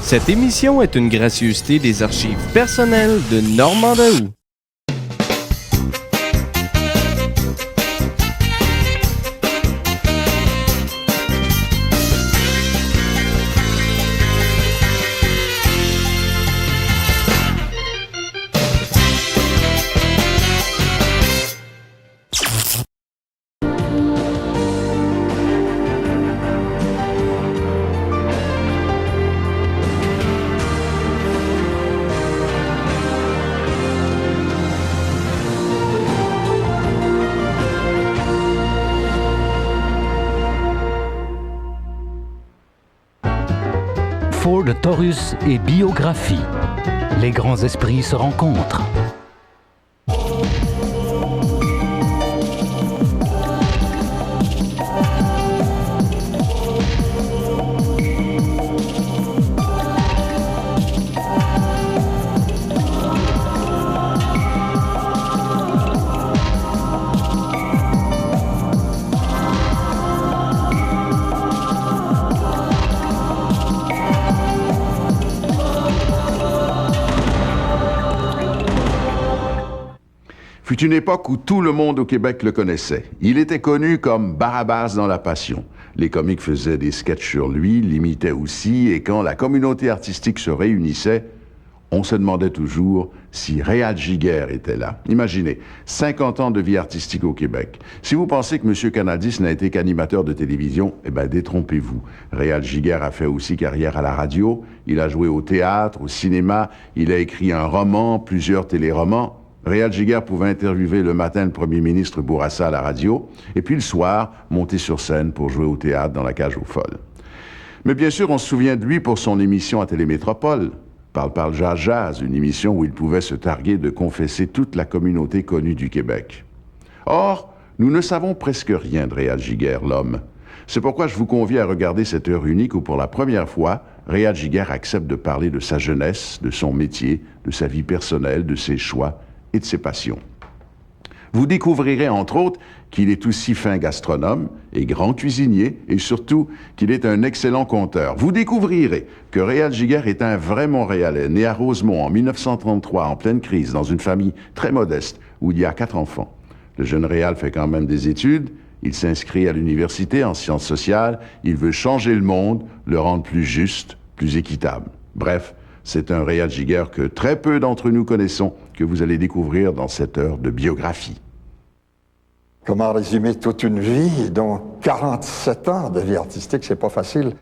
Cette émission est une gracieuseté des archives personnelles de Normand Daoust. Ford Taurus et biographie. Les grands esprits se rencontrent. Fut une époque où tout le monde au Québec le connaissait. Il était connu comme Barabas dans la Passion. Les comiques faisaient des sketchs sur lui, l'imitaient aussi, et quand la communauté artistique se réunissait, on se demandait toujours si Réal Giguère était là. Imaginez, 50 ans de vie artistique au Québec. Si vous pensez que M. Canadis n'a été qu'animateur de télévision, eh bien, détrompez-vous. Réal Giguère a fait aussi carrière à la radio, il a joué au théâtre, au cinéma, il a écrit un roman, plusieurs téléromans. Réal Giguère pouvait interviewer le matin le premier ministre Bourassa à la radio, et puis le soir, monter sur scène pour jouer au théâtre dans la Cage aux Folles. Mais bien sûr, on se souvient de lui pour son émission à Télémétropole, Parle Jazz Jazz, une émission où il pouvait se targuer de confesser toute la communauté connue du Québec. Or, nous ne savons presque rien de Réal Giguère, l'homme. C'est pourquoi je vous convie à regarder cette heure unique où, pour la première fois, Réal Giguère accepte de parler de sa jeunesse, de son métier, de sa vie personnelle, de ses choix et de ses passions. Vous découvrirez entre autres qu'il est aussi fin gastronome et grand cuisinier et surtout qu'il est un excellent conteur. Vous découvrirez que Réal Giguère est un vrai Montréalais, né à Rosemont en 1933 en pleine crise dans une famille très modeste où il y a 4 enfants. Le jeune Réal fait quand même des études, il s'inscrit à l'université en sciences sociales, il veut changer le monde, le rendre plus juste, plus équitable. Bref, c'est un Réal Giguère que très peu d'entre nous connaissons, que vous allez découvrir dans cette heure de biographie. Comment résumer toute une vie, dont 47 ans de vie artistique, c'est pas facile.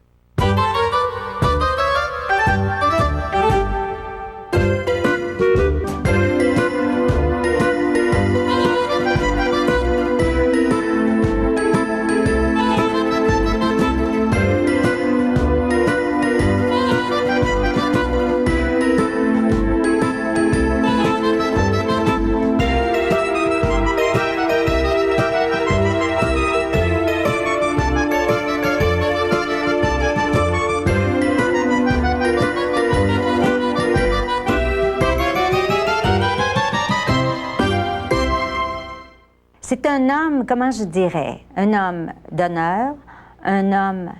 C'est un homme, comment je dirais, un homme d'honneur, un homme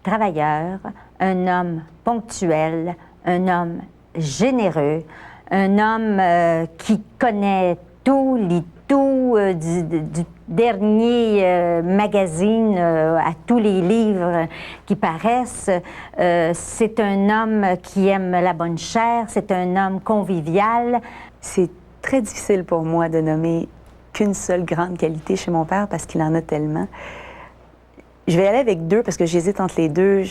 travailleur, un homme ponctuel, un homme généreux, un homme qui connaît tout, lit tout, du dernier magazine à tous les livres qui paraissent. C'est un homme qui aime la bonne chair, c'est un homme convivial. C'est très difficile pour moi de nommer qu'une seule grande qualité chez mon père parce qu'il en a tellement. Je vais aller avec 2 parce que j'hésite entre les 2.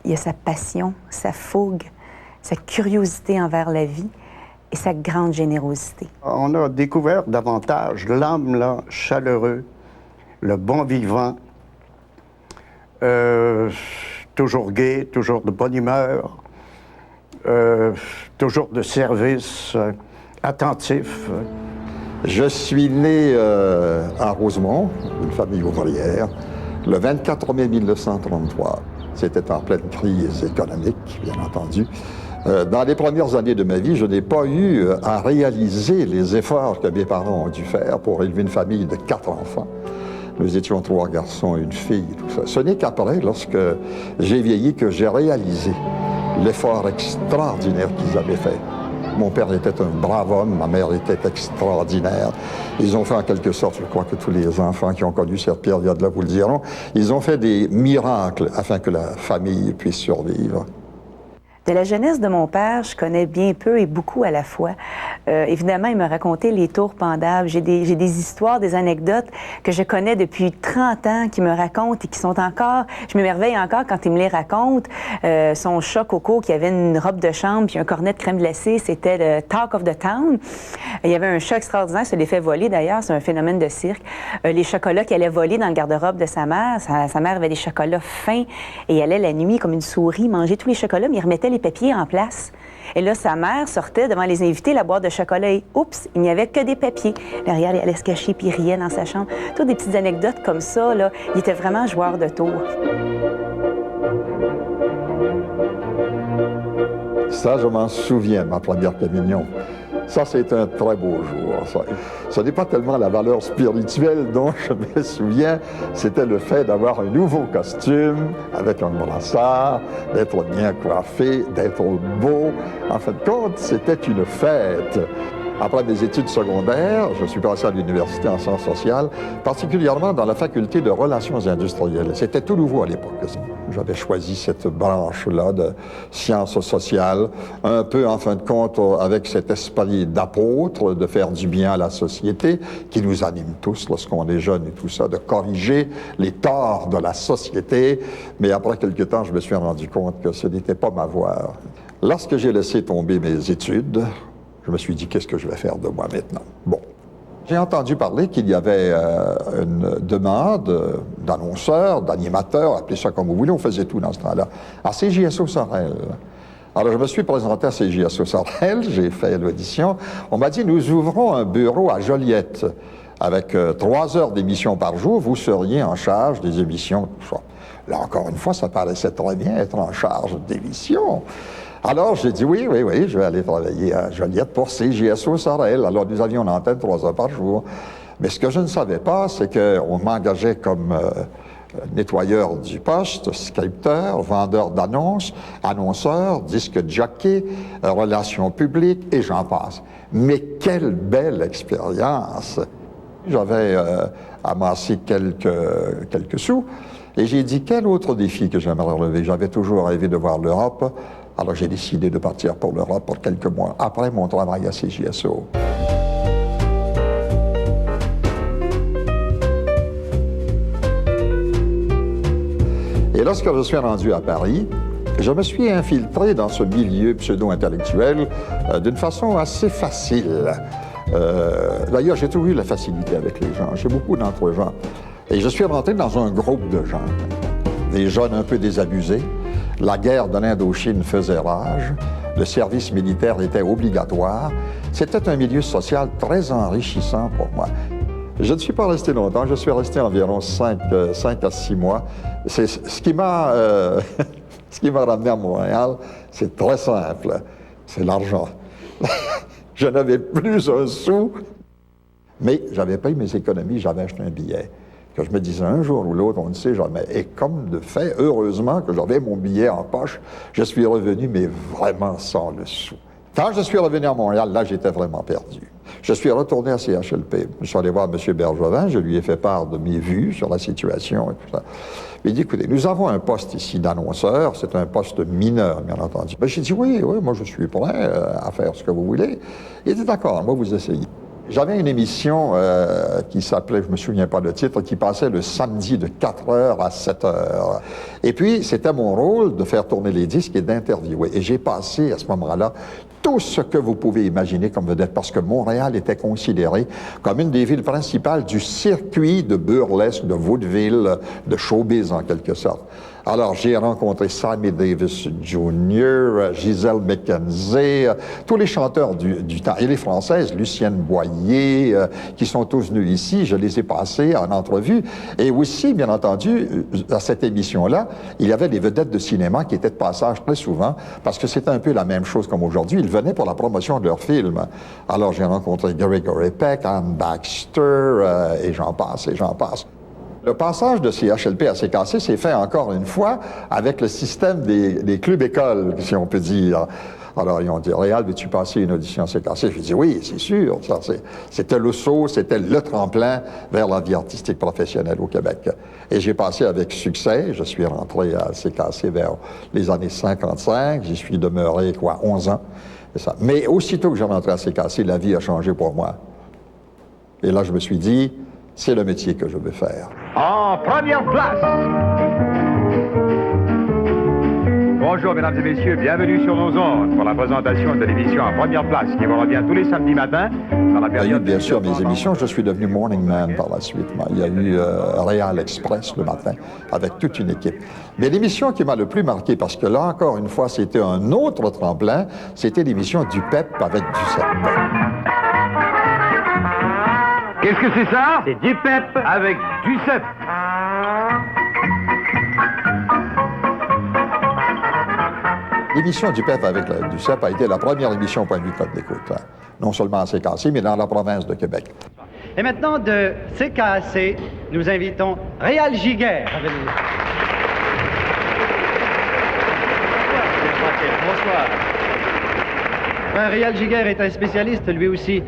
Il y a sa passion, sa fougue, sa curiosité envers la vie et sa grande générosité. On a découvert davantage l'homme là, chaleureux, le bon vivant, toujours gai, toujours de bonne humeur, toujours de service, attentif. Je suis né à Rosemont, une famille ouvrière, le 24 mai 1933. C'était en pleine crise économique, bien entendu. Dans les premières années de ma vie, je n'ai pas eu à réaliser les efforts que mes parents ont dû faire pour élever une famille de 4 enfants. Nous étions 3 garçons et une fille, tout ça. Ce n'est qu'après, lorsque j'ai vieilli, que j'ai réalisé l'effort extraordinaire qu'ils avaient fait. Mon père était un brave homme, ma mère était extraordinaire. Ils ont fait en quelque sorte, je crois que tous les enfants qui ont connu cette période-là vous le diront, ils ont fait des miracles afin que la famille puisse survivre. De la jeunesse de mon père, je connais bien peu et beaucoup à la fois. Évidemment, il me racontait les tours pendables. J'ai des histoires, des anecdotes que je connais depuis 30 ans, qui me racontent et qui sont encore... Je m'émerveille encore quand il me les raconte. Son chat Coco, qui avait une robe de chambre puis un cornet de crème glacée, c'était le Talk of the Town. Il y avait un chat extraordinaire, ça l'est fait voler d'ailleurs, c'est un phénomène de cirque. Les chocolats qu'il allait voler dans le garde-robe de sa mère. Sa mère avait des chocolats fins et elle allait la nuit comme une souris manger tous les chocolats, mais il remettait les papiers en place. Et là, sa mère sortait devant les invités la boîte de chocolat et oups, il n'y avait que des papiers. Derrière, il allait se cacher puis il riait dans sa chambre. Toutes des petites anecdotes comme ça, là. Il était vraiment joueur de tour. Ça, je m'en souviens, ma première communion. Ça, c'est un très beau jour. Ce n'est pas tellement la valeur spirituelle dont je me souviens, c'était le fait d'avoir un nouveau costume, avec un brassard, d'être bien coiffé, d'être beau. En fin de compte, c'était une fête. Après mes études secondaires, je suis passé à l'université en sciences sociales, particulièrement dans la faculté de relations industrielles. C'était tout nouveau à l'époque. J'avais choisi cette branche-là de sciences sociales, un peu, en fin de compte, avec cet esprit d'apôtre, de faire du bien à la société, qui nous anime tous lorsqu'on est jeune et tout ça, de corriger les torts de la société. Mais après quelque temps, je me suis rendu compte que ce n'était pas ma voie. Lorsque j'ai laissé tomber mes études, je me suis dit, qu'est-ce que je vais faire de moi maintenant? Bon. J'ai entendu parler qu'il y avait une demande d'annonceurs, d'animateurs, appelez ça comme vous voulez, on faisait tout dans ce temps-là, à CJSO Sorel. Alors, je me suis présenté à CJSO Sorel, j'ai fait l'audition. On m'a dit, nous ouvrons un bureau à Joliette. Avec 3 heures d'émission par jour, vous seriez en charge des émissions, tout ça. Là, encore une fois, ça paraissait très bien être en charge d'émissions. Alors, j'ai dit oui, je vais aller travailler à Joliette pour CJSO Sorel. Alors, nous avions une antenne 3 heures par jour. Mais ce que je ne savais pas, c'est qu'on m'engageait comme nettoyeur du poste, scripteur, vendeur d'annonces, annonceur, disque jockey, relations publiques, et j'en passe. Mais quelle belle expérience! J'avais amassé quelques sous, et j'ai dit, quel autre défi que j'aimerais relever? J'avais toujours rêvé de voir l'Europe. Alors, j'ai décidé de partir pour l'Europe pour quelques mois après mon travail à CJSO. Et lorsque je suis rendu à Paris, je me suis infiltré dans ce milieu pseudo-intellectuel d'une façon assez facile. D'ailleurs, j'ai toujours eu la facilité avec les gens. J'ai beaucoup d'entre gens. Et je suis rentré dans un groupe de gens, des jeunes un peu désabusés. La guerre de l'Indochine faisait rage, le service militaire était obligatoire. C'était un milieu social très enrichissant pour moi. Je ne suis pas resté longtemps, je suis resté environ 5 à 6 mois. C'est ce qui m'a ramené à Montréal, c'est très simple, c'est l'argent. Je n'avais plus un sou, mais j'avais payé mes économies, j'avais acheté un billet. Que je me disais un jour ou l'autre, on ne sait jamais. Et comme de fait, heureusement que j'avais mon billet en poche, je suis revenu, mais vraiment sans le sou. Quand je suis revenu à Montréal, là, j'étais vraiment perdu. Je suis retourné à CHLP. Je suis allé voir M. Bergevin, je lui ai fait part de mes vues sur la situation et tout ça. Il dit, écoutez, nous avons un poste ici d'annonceur, c'est un poste mineur, bien entendu. Ben, j'ai dit, oui, moi, je suis prêt à faire ce que vous voulez. Il dit, d'accord, moi, vous essayez. J'avais une émission qui s'appelait, je ne me souviens pas le titre, qui passait le samedi de 4h à 7h. Et puis, c'était mon rôle de faire tourner les disques et d'interviewer. Et j'ai passé, à ce moment-là, tout ce que vous pouvez imaginer comme vedette, parce que Montréal était considéré comme une des villes principales du circuit de burlesque, de vaudeville, de showbiz en quelque sorte. Alors, j'ai rencontré Sammy Davis Jr., Gisèle McKenzie, tous les chanteurs du temps, et les Françaises, Lucienne Boyer, qui sont tous venus ici, je les ai passés en entrevue. Et aussi, bien entendu, à cette émission-là, il y avait des vedettes de cinéma qui étaient de passage très souvent, parce que c'était un peu la même chose comme aujourd'hui. Ils venaient pour la promotion de leurs films. Alors, j'ai rencontré Gregory Peck, Anne Baxter, et j'en passe, et j'en passe. Le passage de CHLP à CKC s'est fait encore une fois avec le système des clubs-écoles, si on peut dire. Alors, ils ont dit, Réal, veux-tu passer une audition à CKC? J'ai dit, oui, c'est sûr. C'était le saut, c'était le tremplin vers la vie artistique professionnelle au Québec. Et j'ai passé avec succès. Je suis rentré à CKC vers les années 55. J'y suis demeuré, 11 ans. Ça. Mais aussitôt que j'ai rentré à CKC, la vie a changé pour moi. Et là, je me suis dit, c'est le métier que je veux faire. En première place. Bonjour, mesdames et messieurs, bienvenue sur nos ondes pour la présentation de l'émission En première place qui vous revient tous les samedis matins dans la période... Il y a eu bien sûr mes émissions, je suis devenu Morning Man par la suite. Il y a eu Réal Express le matin avec toute une équipe. Mais l'émission qui m'a le plus marqué, parce que là encore une fois c'était un autre tremplin, c'était l'émission du PEP avec Duceppe. Qu'est-ce que c'est ça? C'est du PEP avec Duceppe. L'émission du PEP avec Duceppe a été la première émission au point de vue code d'écoute. Hein. Non seulement à CKC, mais dans la province de Québec. Et maintenant, de CKC, nous invitons Réal Giguère à venir. Bonsoir. Réal Giguère est un spécialiste, lui aussi,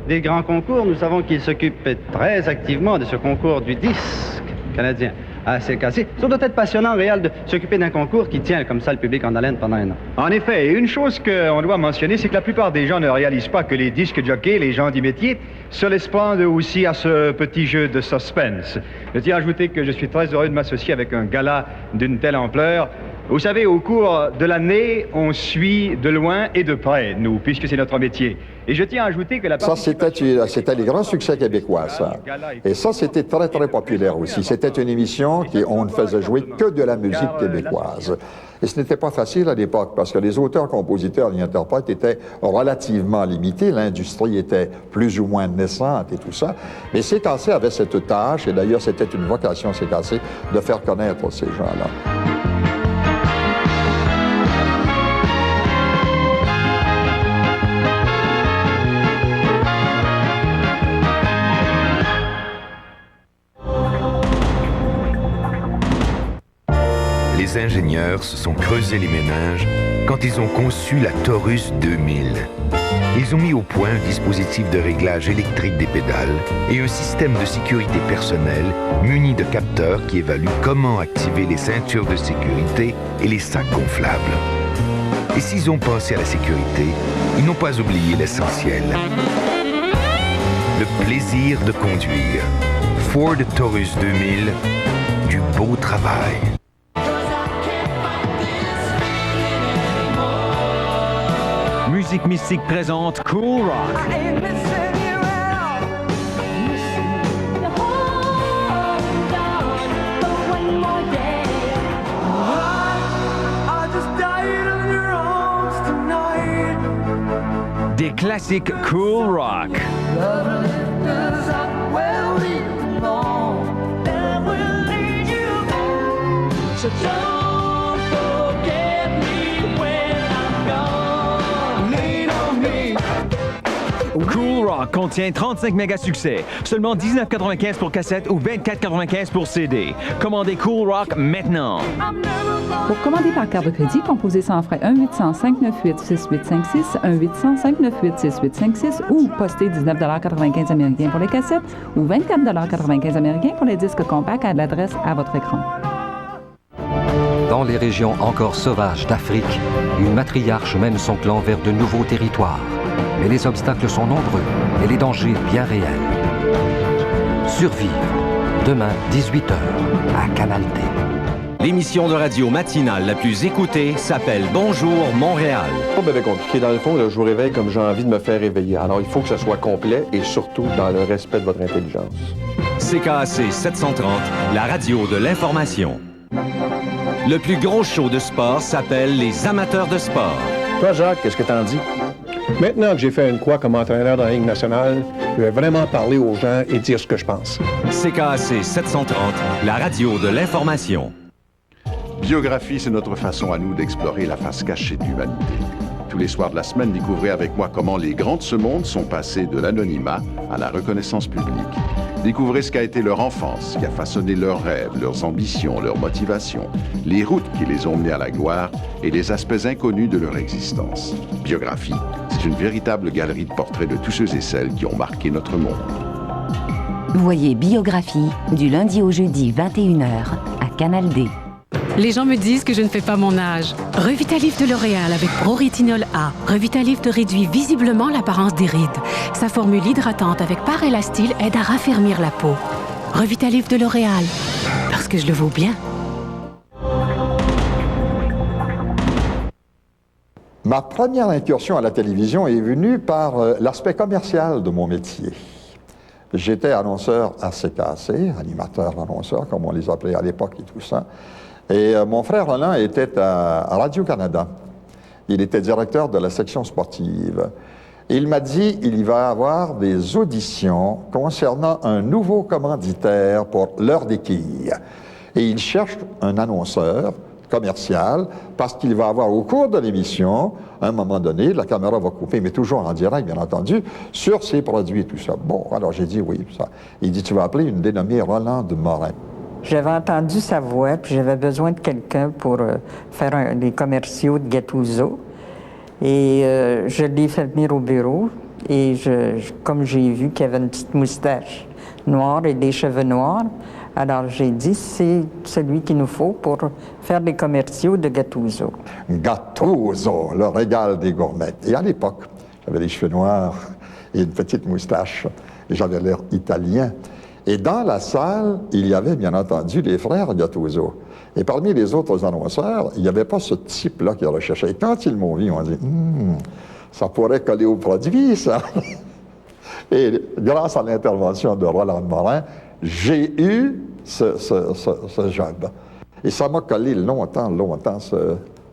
des grands concours. Nous savons qu'il s'occupe très activement de ce concours du disque canadien à CKC. Ça doit être passionnant, Réal, de s'occuper d'un concours qui tient comme ça le public en haleine pendant un an. En effet, et une chose qu'on doit mentionner, c'est que la plupart des gens ne réalisent pas que les disques jockeys, les gens du métier, se laissent prendre aussi à ce petit jeu de suspense. Je tiens à ajouter que je suis très heureux de m'associer avec un gala d'une telle ampleur. Vous savez, au cours de l'année, on suit de loin et de près, nous, puisque c'est notre métier. Et je tiens à ajouter que la Ça, c'était les grands succès québécois, ça. Et ça, c'était très, très populaire aussi. C'était une émission on ne faisait jouer que de la musique québécoise. Et ce n'était pas facile à l'époque, parce que les auteurs, compositeurs et interprètes étaient relativement limités. L'industrie était plus ou moins naissante et tout ça. Mais CKC avait cette tâche, et d'ailleurs, c'était une vocation CKC, de faire connaître ces gens-là. Les ingénieurs se sont creusés les méninges quand ils ont conçu la Taurus 2000. Ils ont mis au point un dispositif de réglage électrique des pédales et un système de sécurité personnelle muni de capteurs qui évaluent comment activer les ceintures de sécurité et les sacs gonflables. Et s'ils ont pensé à la sécurité, ils n'ont pas oublié l'essentiel. Le plaisir de conduire. Ford Taurus 2000, du beau travail. Musique Mystique présente Cool Rock. Des classiques Cool Rock. Cool Rock contient 35 méga succès. Seulement 19,95 pour cassette ou 24,95 pour CD. Commandez Cool Rock maintenant. Pour commander par carte de crédit, composez sans frais 1-800-598-6856, 1-800-598-6856 ou postez 19,95 américains pour les cassettes ou 24,95 américains pour les disques compacts à l'adresse à votre écran. Dans les régions encore sauvages d'Afrique, une matriarche mène son clan vers de nouveaux territoires. Mais les obstacles sont nombreux et les dangers bien réels. Survivre, demain 18h à Canal D. L'émission de radio matinale la plus écoutée s'appelle Bonjour Montréal. C'est pas bien compliqué. Dans le fond, là, je vous réveille comme j'ai envie de me faire réveiller. Alors, il faut que ce soit complet et surtout dans le respect de votre intelligence. CKAC 730, la radio de l'information. Le plus gros show de sport s'appelle Les Amateurs de sport. Toi, Jacques, qu'est-ce que t'en dis? Maintenant que j'ai fait une croix comme entraîneur dans la Ligue nationale, je vais vraiment parler aux gens et dire ce que je pense. CKAC 730, la radio de l'information. Biographie, c'est notre façon à nous d'explorer la face cachée de l'humanité. Tous les soirs de la semaine, découvrez avec moi comment les grands de ce monde sont passés de l'anonymat à la reconnaissance publique. Découvrez ce qu'a été leur enfance, qui a façonné leurs rêves, leurs ambitions, leurs motivations, les routes qui les ont menés à la gloire et les aspects inconnus de leur existence. Biographie, c'est une véritable galerie de portraits de tous ceux et celles qui ont marqué notre monde. Voyez Biographie du lundi au jeudi 21h à Canal D. Les gens me disent que je ne fais pas mon âge. Revitalif de L'Oréal avec Pro-Rétinol A. Revitalif te réduit visiblement l'apparence des rides. Sa formule hydratante avec Parelastyle aide à raffermir la peau. Revitalif de L'Oréal, parce que je le vaux bien. Ma première incursion à la télévision est venue par l'aspect commercial de mon métier. J'étais annonceur à CKC, animateur-annonceur, comme on les appelait à l'époque et tout ça. Et mon frère Roland était à Radio-Canada. Il était directeur de la section sportive. Il m'a dit qu'il va y avoir des auditions concernant un nouveau commanditaire pour l'heure des quilles. Et il cherche un annonceur commercial parce qu'il va avoir au cours de l'émission, à un moment donné, la caméra va couper, mais toujours en direct, bien entendu, sur ses produits et tout ça. Bon, alors j'ai dit oui, ça. Il dit, tu vas appeler une dénommée Roland de Morin. J'avais entendu sa voix, puis j'avais besoin de quelqu'un pour faire des commerciaux de Gattuso. Et je l'ai fait venir au bureau. Et comme j'ai vu qu'il avait une petite moustache noire et des cheveux noirs, alors j'ai dit, c'est celui qu'il nous faut pour faire des commerciaux de Gattuso. Gattuso, le régal des gourmettes. Et à l'époque, j'avais les cheveux noirs et une petite moustache. Et j'avais l'air italien. Et dans la salle, il y avait bien entendu les frères Gattuso. Et parmi les autres annonceurs, il n'y avait pas ce type-là qui recherchait. Et quand ils m'ont vu, on dit, ça pourrait coller au produit, ça. Et grâce à l'intervention de Roland Morin, j'ai eu ce job. Et ça m'a collé longtemps,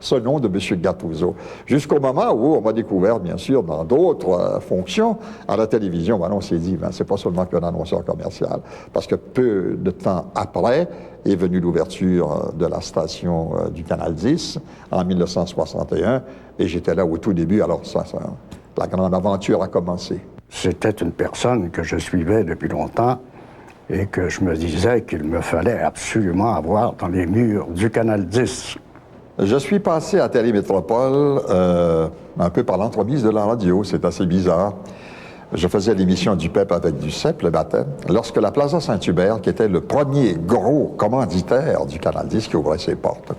ce nom de M. Gattuso. Jusqu'au moment où on m'a découvert, bien sûr, dans d'autres fonctions à la télévision. Ben, on s'est dit, c'est pas seulement qu'un annonceur commercial, parce que peu de temps après est venue l'ouverture de la station du Canal 10 en 1961, et j'étais là au tout début, alors la grande aventure a commencé. C'était une personne que je suivais depuis longtemps et que je me disais qu'il me fallait absolument avoir dans les murs du Canal 10. Je suis passé à Télémétropole un peu par l'entremise de la radio. C'est assez bizarre. Je faisais l'émission du PEP avec Duceppe le matin, lorsque la Plaza Saint-Hubert, qui était le premier gros commanditaire du Canal 10 qui ouvrait ses portes,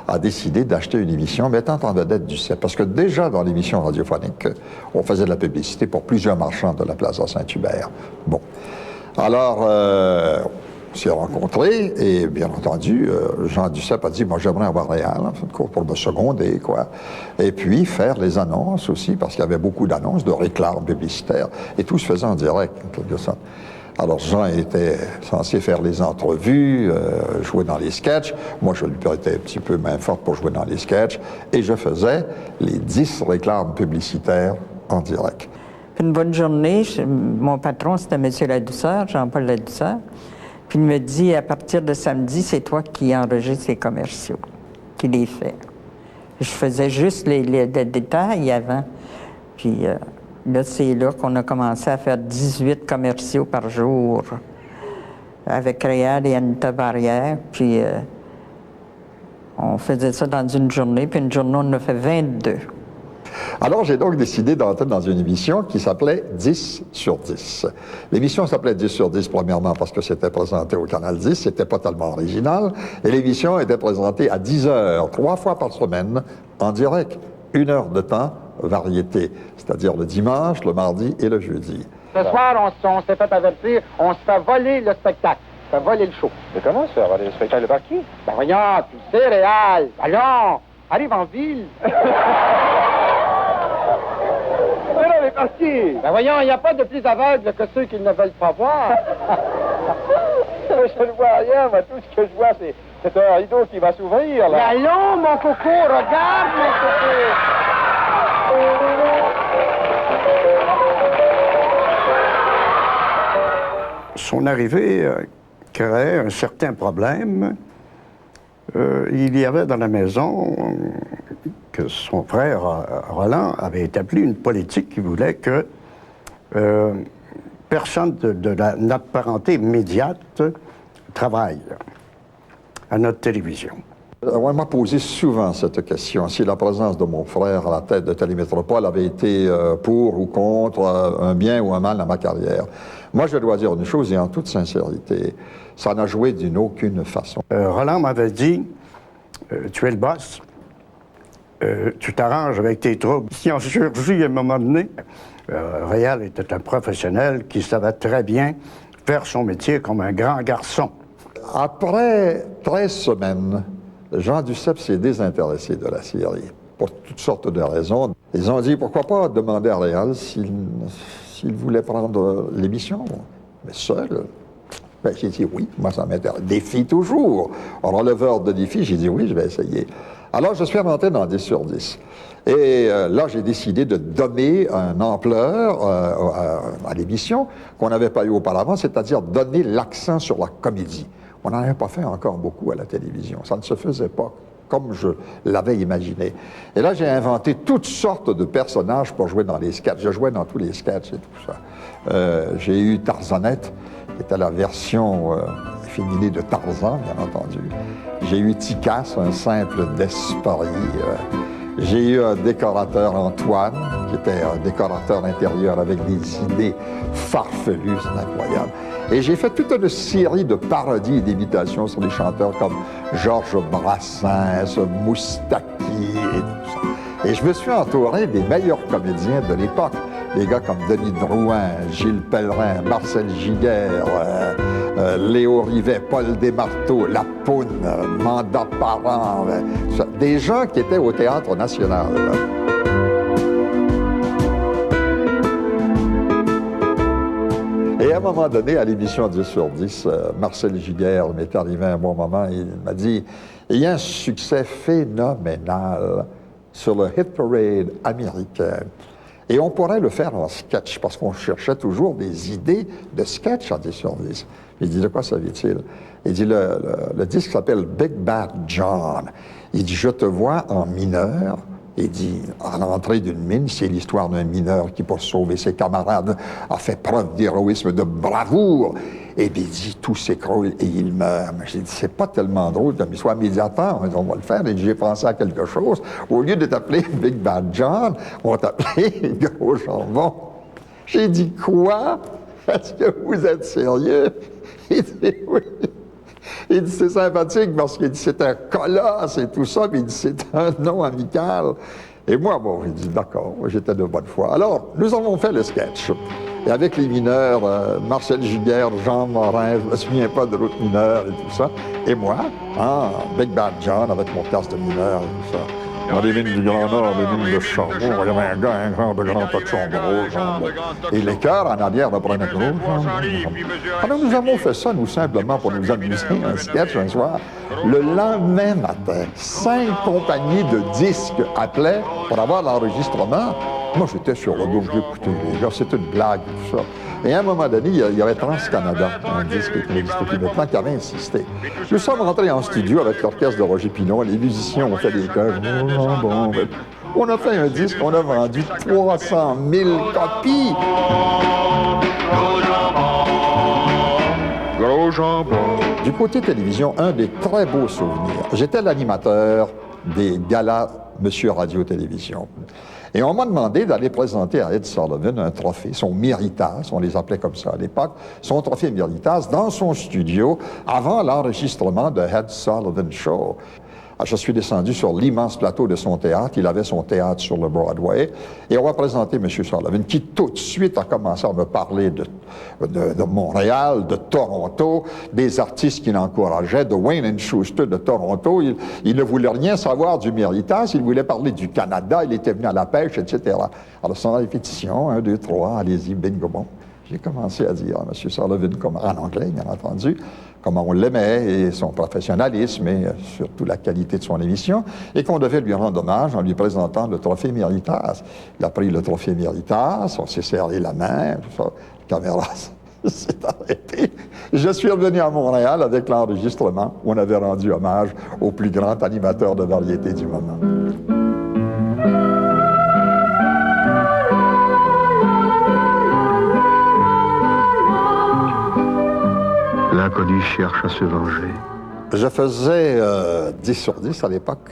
a décidé d'acheter une émission mettant en vedette Duceppe. Parce que déjà dans l'émission radiophonique, on faisait de la publicité pour plusieurs marchands de la Plaza Saint-Hubert. Bon. Alors, on s'est rencontrés et, bien entendu, Jean Duceppe a dit, moi, j'aimerais avoir Réal, en fin de compte, pour me seconder, quoi. Et puis, faire les annonces aussi, parce qu'il y avait beaucoup d'annonces, de réclames publicitaires, et tout se faisait en direct, en quelque sorte. Alors, Jean était censé faire les entrevues, jouer dans les sketchs. Moi, je lui prêtais un petit peu main forte pour jouer dans les sketchs, et je faisais les 10 réclames publicitaires en direct. Une bonne journée, mon patron, c'était M. Ladouceur, Jean-Paul Ladouceur. Puis il me dit, à partir de samedi, c'est toi qui enregistres les commerciaux, qui les fais. Je faisais juste les détails avant. Puis là, c'est là qu'on a commencé à faire 18 commerciaux par jour avec Réal et Anita Barrière. Puis on faisait ça dans une journée, puis une journée, on en a fait 22. Alors, j'ai donc décidé d'entrer dans une émission qui s'appelait 10 sur 10. L'émission s'appelait 10 sur 10, premièrement, parce que c'était présenté au Canal 10, c'était pas tellement original, et l'émission était présentée à 10 heures, 3 fois par semaine, en direct, 1 heure de temps, variété, c'est-à-dire le dimanche, le mardi et le jeudi. Ce soir, on s'est fait avertir, on se fait voler le spectacle, on se fait voler le show. Mais comment se fait voler le spectacle par qui? Ben voyons, tu sais, Réal, allons, arrive en ville. Parti. Ben voyons, il n'y a pas de plus aveugle que ceux qui ne veulent pas voir. Je ne vois rien, moi, tout ce que je vois, c'est un rideau qui va s'ouvrir, là. Mais allons, mon coco, regarde, mon coco. Son arrivée créait un certain problème. Il y avait dans la maison que son frère Roland avait établi une politique qui voulait que personne de notre parenté immédiate travaille à notre télévision. On m'a posé souvent cette question, si la présence de mon frère à la tête de Télémétropole avait été pour ou contre un bien ou un mal dans ma carrière. Moi, je dois dire une chose, et en toute sincérité, ça n'a joué d'une aucune façon. Roland m'avait dit, tu es le boss, tu t'arranges avec tes troupes. Si en chirurgie, à un moment donné, Réal était un professionnel qui savait très bien faire son métier comme un grand garçon. Après 13 semaines, Jean Duceppe s'est désintéressé de la série, pour toutes sortes de raisons. Ils ont dit, pourquoi pas demander à Réal s'il voulait prendre l'émission, mais seul. Ben, j'ai dit oui, moi ça m'intéresse. Défi toujours. Releveur de défi, j'ai dit oui, je vais essayer. Alors je suis rentré dans 10 sur 10. Et là, j'ai décidé de donner une ampleur à l'émission qu'on n'avait pas eu auparavant, c'est-à-dire donner l'accent sur la comédie. On n'en avait pas fait encore beaucoup à la télévision. Ça ne se faisait pas comme je l'avais imaginé. Et là, j'ai inventé toutes sortes de personnages pour jouer dans les sketchs. Je jouais dans tous les sketchs et tout ça. J'ai eu Tarzanette, qui était la version féminine de Tarzan, bien entendu. J'ai eu Ticasse, un simple d'esprit. J'ai eu un décorateur, Antoine, qui était un décorateur intérieur avec des idées farfelues, c'est incroyable. Et j'ai fait toute une série de parodies et d'imitations sur les chanteurs comme Georges Brassens, Moustaki et tout ça. Et je me suis entouré des meilleurs comédiens de l'époque. Des gars comme Denis Drouin, Gilles Pellerin, Marcel Giguère, Léo Rivet, Paul Desmarteaux, La Poune, Manda Parent, des gens qui étaient au Théâtre National. Et à un moment donné, à l'émission 10 sur 10, Marcel Giguère m'est arrivé à un bon moment, il m'a dit « Il y a un succès phénoménal sur le hit parade américain. Et on pourrait le faire en sketch, parce qu'on cherchait toujours des idées de sketch en 10 sur 10. » Il dit « De quoi s'agit-il » Il dit le disque s'appelle Big Bad John. Il dit « Je te vois en mineur. » Il dit, à l'entrée d'une mine, c'est l'histoire d'un mineur qui, pour sauver ses camarades, a fait preuve d'héroïsme, de bravoure. Et puis il dit, tout s'écroule et il meurt. Mais j'ai dit, c'est pas tellement drôle comme histoire. Immédiatement, on va le faire. Et j'ai pensé à quelque chose. Au lieu de t'appeler Big Bad John, on va t'appeler Gros Jambon. J'ai dit, quoi? Est-ce que vous êtes sérieux? Il dit, oui. Il dit, c'est sympathique parce qu'il dit, c'est un colosse et tout ça, mais il dit, c'est un nom amical. Et moi, bon, j'ai dit, d'accord, j'étais de bonne foi. Alors, nous avons fait le sketch. Et avec les mineurs, Marcel Giguère, Jean Morin, je ne me souviens pas de l'autre mineur et tout ça. Et moi, Big Bad John, avec mon casque de mineur et tout ça. Dans les mines du Grand Nord, les mines de charbon, il y avait un gars, un grand cochon gros jambon. Et les chœurs en arrière reprenaient gros jambon. Alors nous avons fait ça, nous, simplement pour nous amuser, un sketch un soir. Le lendemain matin, 5 compagnies de disques appelaient pour avoir l'enregistrement. Moi, j'étais sur le dos, j'écoutais les gars, c'était une blague, tout ça. Et à un moment donné, il y avait Trans-Canada, un disque qui n'existait plus maintenant, qui avait insisté. Nous sommes rentrés en studio avec l'orchestre de Roger Pinon, les musiciens ont fait des chœurs. On a fait un disque, on a vendu 300 000 copies. Gros jambon. Du côté télévision, un des très beaux souvenirs. J'étais l'animateur des galas Monsieur Radio-Télévision. Et on m'a demandé d'aller présenter à Ed Sullivan un trophée, son Méritas, on les appelait comme ça à l'époque, son trophée Méritas, dans son studio, avant l'enregistrement de Ed Sullivan Show. Je suis descendu sur l'immense plateau de son théâtre. Il avait son théâtre sur le Broadway. Et on va présenter M. Sullivan, qui tout de suite a commencé à me parler de Montréal, de Toronto, des artistes qu'il encourageait, de Wayne & Schuster de Toronto. Il ne voulait rien savoir du Méritas. Il voulait parler du Canada. Il était venu à la pêche, etc. Alors, sans répétition, 1, 2, 3, allez-y, bingo, bon. J'ai commencé à dire à M. Sullivan, en anglais, bien entendu, comment on l'aimait et son professionnalisme et surtout la qualité de son émission, et qu'on devait lui rendre hommage en lui présentant le trophée Méritas. Il a pris le trophée Méritas, on s'est serré la main, tout ça, la caméra s'est arrêtée. Je suis revenu à Montréal avec l'enregistrement où on avait rendu hommage au plus grand animateur de variété du moment. Cody cherche à se venger. Je faisais 10 sur 10 à l'époque.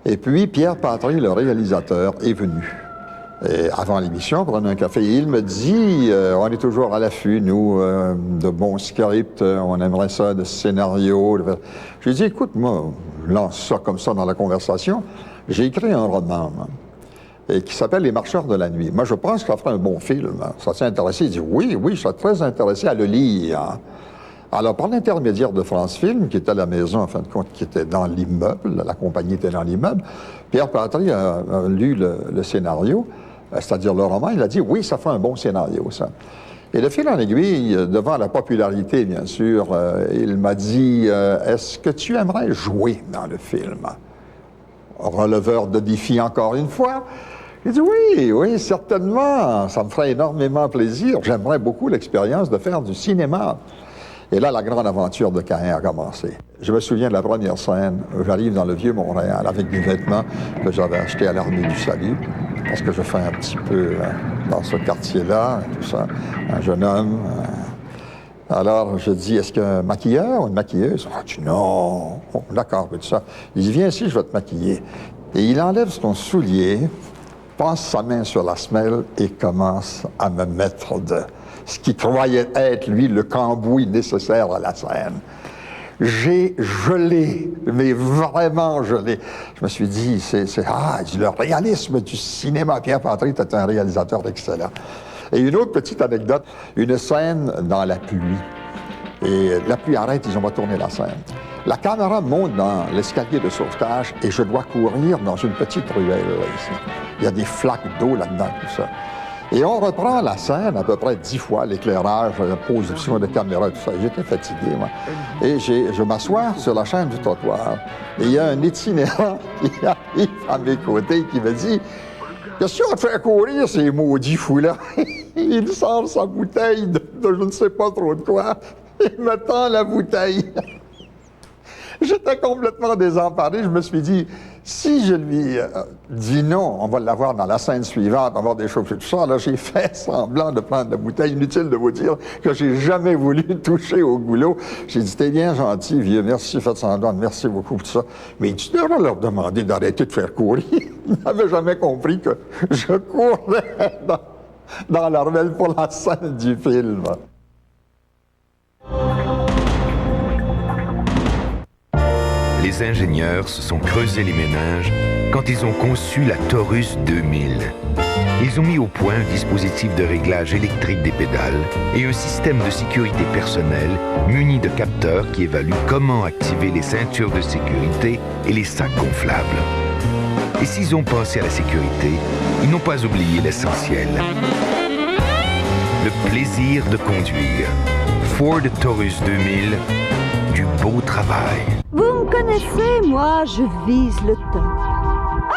Et puis, Pierre Patry, le réalisateur, est venu. Et avant l'émission, prendre un café. Et il me dit, on est toujours à l'affût, nous, de bons scripts, on aimerait ça, de scénarios. Je lui ai dit, écoute, moi, je lance ça comme ça dans la conversation. J'ai écrit un roman, moi, et qui s'appelle Les Marcheurs de la nuit. Moi, je pense que ça ferait un bon film. Ça s'est intéressé. Il dit, oui, je suis très intéressé à le lire. Alors, par l'intermédiaire de France Film, qui était à la maison, en fin de compte, qui était dans l'immeuble, la compagnie était dans l'immeuble, Pierre Patry a lu le scénario, c'est-à-dire le roman, il a dit, oui, ça fait un bon scénario, ça. Et de fil en aiguille, devant la popularité, bien sûr, il m'a dit, est-ce que tu aimerais jouer dans le film? Releveur de défi encore une fois. Il dit, oui, certainement, ça me ferait énormément plaisir. J'aimerais beaucoup l'expérience de faire du cinéma. Et là, la grande aventure de Caïn a commencé. Je me souviens de la première scène. J'arrive dans le Vieux-Montréal avec des vêtements que j'avais achetés à l'Armée du Salut, parce que je fais un petit peu dans ce quartier-là, tout ça. Un jeune homme. Alors, je dis, est-ce qu'un maquilleur ou une maquilleuse? Il dit, non. Oh, d'accord, tout ça. Il dit, viens ici, je vais te maquiller. Et il enlève son soulier, passe sa main sur la semelle et commence à me mettre de ce qu'il croyait être, lui, le cambouis nécessaire à la scène. J'ai gelé, mais vraiment gelé. Je me suis dit, le réalisme du cinéma. Pierre Patry était un réalisateur excellent. Et une autre petite anecdote, une scène dans la pluie. Et la pluie arrête, ils ont retourné la scène. La caméra monte dans l'escalier de sauvetage et je dois courir dans une petite ruelle, là, ici. Il y a des flaques d'eau là-dedans, tout ça. Et on reprend la scène à peu près 10 fois, l'éclairage, la position de caméra, tout ça. J'étais fatigué, moi. Et je m'assois sur la chaîne du trottoir. Et il y a un itinérant qui arrive à mes côtés qui me dit « Qu'est-ce que tu vas te faire courir, ces maudits fous-là? » Il sort sa bouteille de je ne sais pas trop de quoi. Il me tend la bouteille. J'étais complètement désemparé. Je me suis dit, si je lui dis non, on va l'avoir dans la scène suivante, on va avoir des choses et tout ça. Alors j'ai fait semblant de prendre la bouteille. Inutile de vous dire que j'ai jamais voulu toucher au goulot. J'ai dit, t'es bien gentil, vieux, merci, faites semblant, merci beaucoup pour tout ça. Mais tu devrais leur demander d'arrêter de faire courir. Ils n'avaient jamais compris que je courais dans la ruelle pour la scène du film. Les ingénieurs se sont creusés les méninges quand ils ont conçu la Taurus 2000. Ils ont mis au point un dispositif de réglage électrique des pédales et un système de sécurité personnelle muni de capteurs qui évaluent comment activer les ceintures de sécurité et les sacs gonflables. Et s'ils ont pensé à la sécurité, ils n'ont pas oublié l'essentiel. Le plaisir de conduire. Ford Taurus 2000, du beau travail. Vous me connaissez, moi, je vise le top.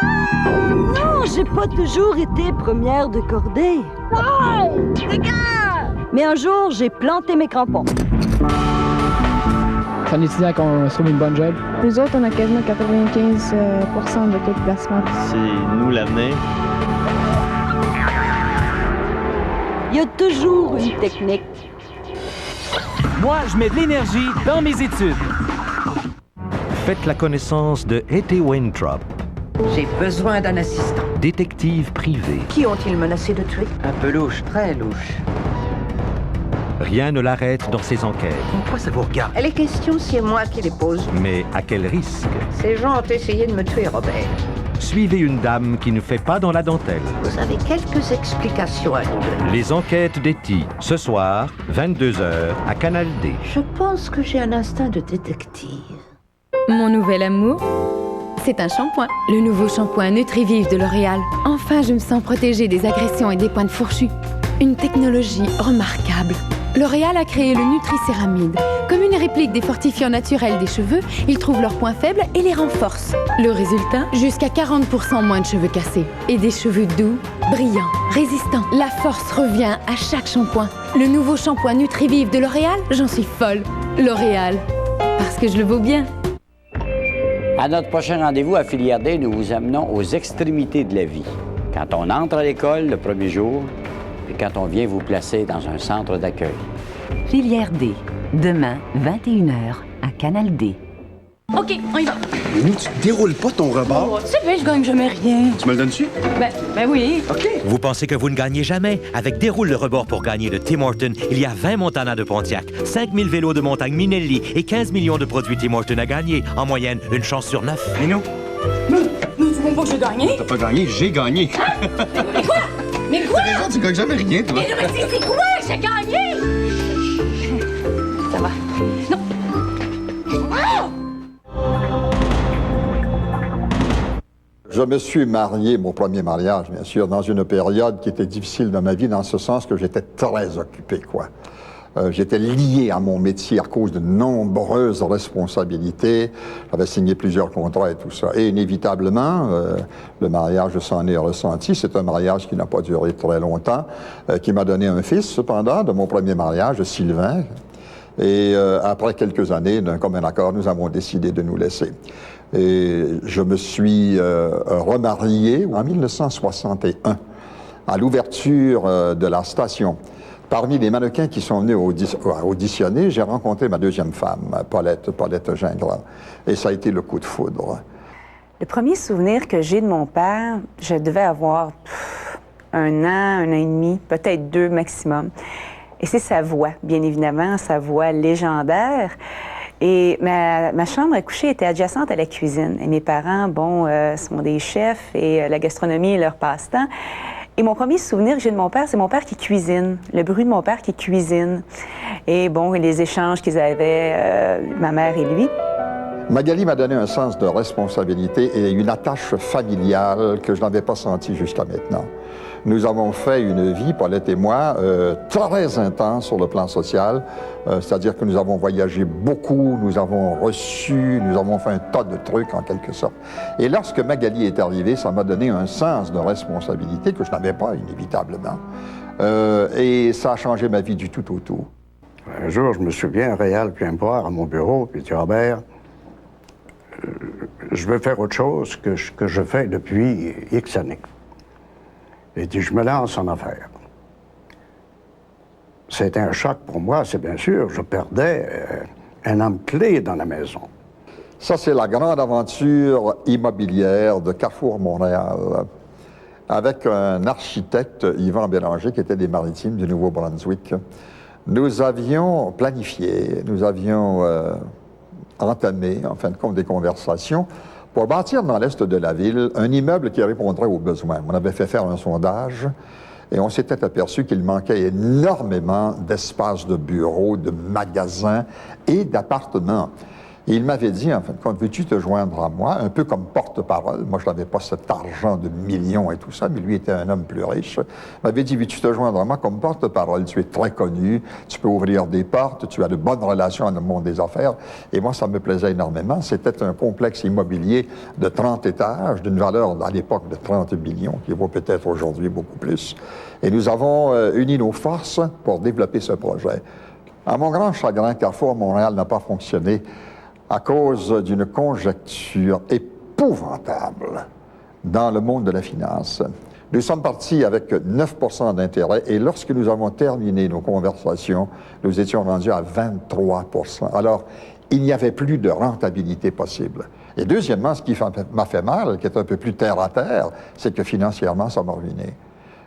Ah, non, j'ai pas toujours été première de cordée. Non, les gars! Mais un jour, j'ai planté mes crampons. C'est un étudiant qu'on se trouve une bonne job. Nous autres, on a quasiment 95% de taux de placement. C'est nous l'avenir. Il y a toujours une technique. Moi, je mets de l'énergie dans mes études. Faites la connaissance de Hetty Weintraub. J'ai besoin d'un assistant. Détective privé. Qui ont-ils menacé de tuer? Un peu louche, très louche. Rien ne l'arrête dans ses enquêtes. Pourquoi ça vous regarde? Les questions, c'est moi qui les pose. Mais à quel risque? Ces gens ont essayé de me tuer, Robert. Suivez une dame qui ne fait pas dans la dentelle. Vous avez quelques explications à nous donner. Les enquêtes d'Hetty, ce soir, 22h, à Canal D. Je pense que j'ai un instinct de détective. Mon nouvel amour, c'est un shampoing. Le nouveau shampoing Nutrivive de L'Oréal. Enfin, je me sens protégée des agressions et des pointes fourchues. Une technologie remarquable. L'Oréal a créé le Nutri-Céramide. Comme une réplique des fortifiants naturels des cheveux, ils trouvent leurs points faibles et les renforcent. Le résultat, jusqu'à 40% moins de cheveux cassés. Et des cheveux doux, brillants, résistants. La force revient à chaque shampoing. Le nouveau shampoing Nutrivive de L'Oréal, j'en suis folle. L'Oréal, parce que je le vaux bien. À notre prochain rendez-vous à Filière D, nous vous amenons aux extrémités de la vie. Quand on entre à l'école le premier jour, et quand on vient vous placer dans un centre d'accueil. Filière D, demain, 21h, à Canal D. OK, on y va. Nous, tu déroules pas ton rebord. Oh, tu sais bien, je gagne jamais rien. Tu me le donnes-tu? Ben oui. OK. Vous pensez que vous ne gagnez jamais? Avec Déroule le rebord pour gagner de Tim Horton, il y a 20 Montana de Pontiac, 5000 vélos de montagne Minelli et 15 millions de produits Tim Horton à gagner. En moyenne, une chance sur 9. Et nous? Mais tu comprends pas que j'ai gagné? T'as pas gagné, j'ai gagné. Mais quoi? Mais quoi? T'as raison, tu gagnes jamais rien, toi. Mais non, mais c'est quoi? J'ai gagné! Ça va. Non. Oh! Je me suis marié, mon premier mariage, bien sûr, dans une période qui était difficile dans ma vie, dans ce sens que j'étais très occupé, quoi. J'étais lié à mon métier à cause de nombreuses responsabilités. J'avais signé plusieurs contrats et tout ça. Et inévitablement, le mariage s'en est ressenti. C'est un mariage qui n'a pas duré très longtemps, qui m'a donné un fils, cependant, de mon premier mariage, Sylvain. Et après quelques années, d'un commun accord, nous avons décidé de nous laisser. Et je me suis remarié en 1961, à l'ouverture de la station. Parmi les mannequins qui sont venus auditionner, j'ai rencontré ma deuxième femme, Paulette Gingras. Et ça a été le coup de foudre. Le premier souvenir que j'ai de mon père, je devais avoir 1 an, 1 an et demi, peut-être 2 maximum. Et c'est sa voix, bien évidemment, sa voix légendaire. Et ma chambre à coucher était adjacente à la cuisine. Et mes parents, sont des chefs et la gastronomie est leur passe-temps. Et mon premier souvenir que j'ai de mon père, c'est mon père qui cuisine. Le bruit de mon père qui cuisine. Et les échanges qu'ils avaient, ma mère et lui. Magali m'a donné un sens de responsabilité et une attache familiale que je n'avais pas sentie jusqu'à maintenant. Nous avons fait une vie, Paulette et moi, très intense sur le plan social, c'est-à-dire que nous avons voyagé beaucoup, nous avons reçu, nous avons fait un tas de trucs en quelque sorte. Et lorsque Magali est arrivée, ça m'a donné un sens de responsabilité que je n'avais pas inévitablement. Et ça a changé ma vie du tout au tout. Un jour, je me souviens, Réal vient me voir à mon bureau, puis il dit « Robert, je veux faire autre chose que je fais depuis X années. » Il dit, je me lance en affaires. C'était un choc pour moi, c'est bien sûr. Je perdais un homme clé dans la maison. Ça, c'est la grande aventure immobilière de Carrefour Montréal, avec un architecte, Yvan Bélanger, qui était des Maritimes du Nouveau-Brunswick. Nous avions planifié, nous avions entamé, en fin de compte, des conversations pour bâtir dans l'est de la ville un immeuble qui répondrait aux besoins. On avait fait faire un sondage et on s'était aperçu qu'il manquait énormément d'espaces de bureaux, de magasins et d'appartements. Et il m'avait dit, en fin de compte, veux-tu te joindre à moi, un peu comme porte-parole. Moi, je n'avais pas cet argent de millions et tout ça, mais lui était un homme plus riche. Il m'avait dit, veux-tu te joindre à moi comme porte-parole? Tu es très connu, tu peux ouvrir des portes, tu as de bonnes relations dans le monde des affaires. Et moi, ça me plaisait énormément. C'était un complexe immobilier de 30 étages, d'une valeur à l'époque de 30 millions, qui vaut peut-être aujourd'hui beaucoup plus. Et nous avons uni nos forces pour développer ce projet. À mon grand chagrin, Carrefour Montréal n'a pas fonctionné à cause d'une conjecture épouvantable dans le monde de la finance. Nous sommes partis avec 9 % d'intérêt et lorsque nous avons terminé nos conversations, nous étions rendus à 23 %. Alors, il n'y avait plus de rentabilité possible. Et deuxièmement, ce qui m'a fait mal, qui est un peu plus terre à terre, c'est que financièrement, ça m'a ruiné.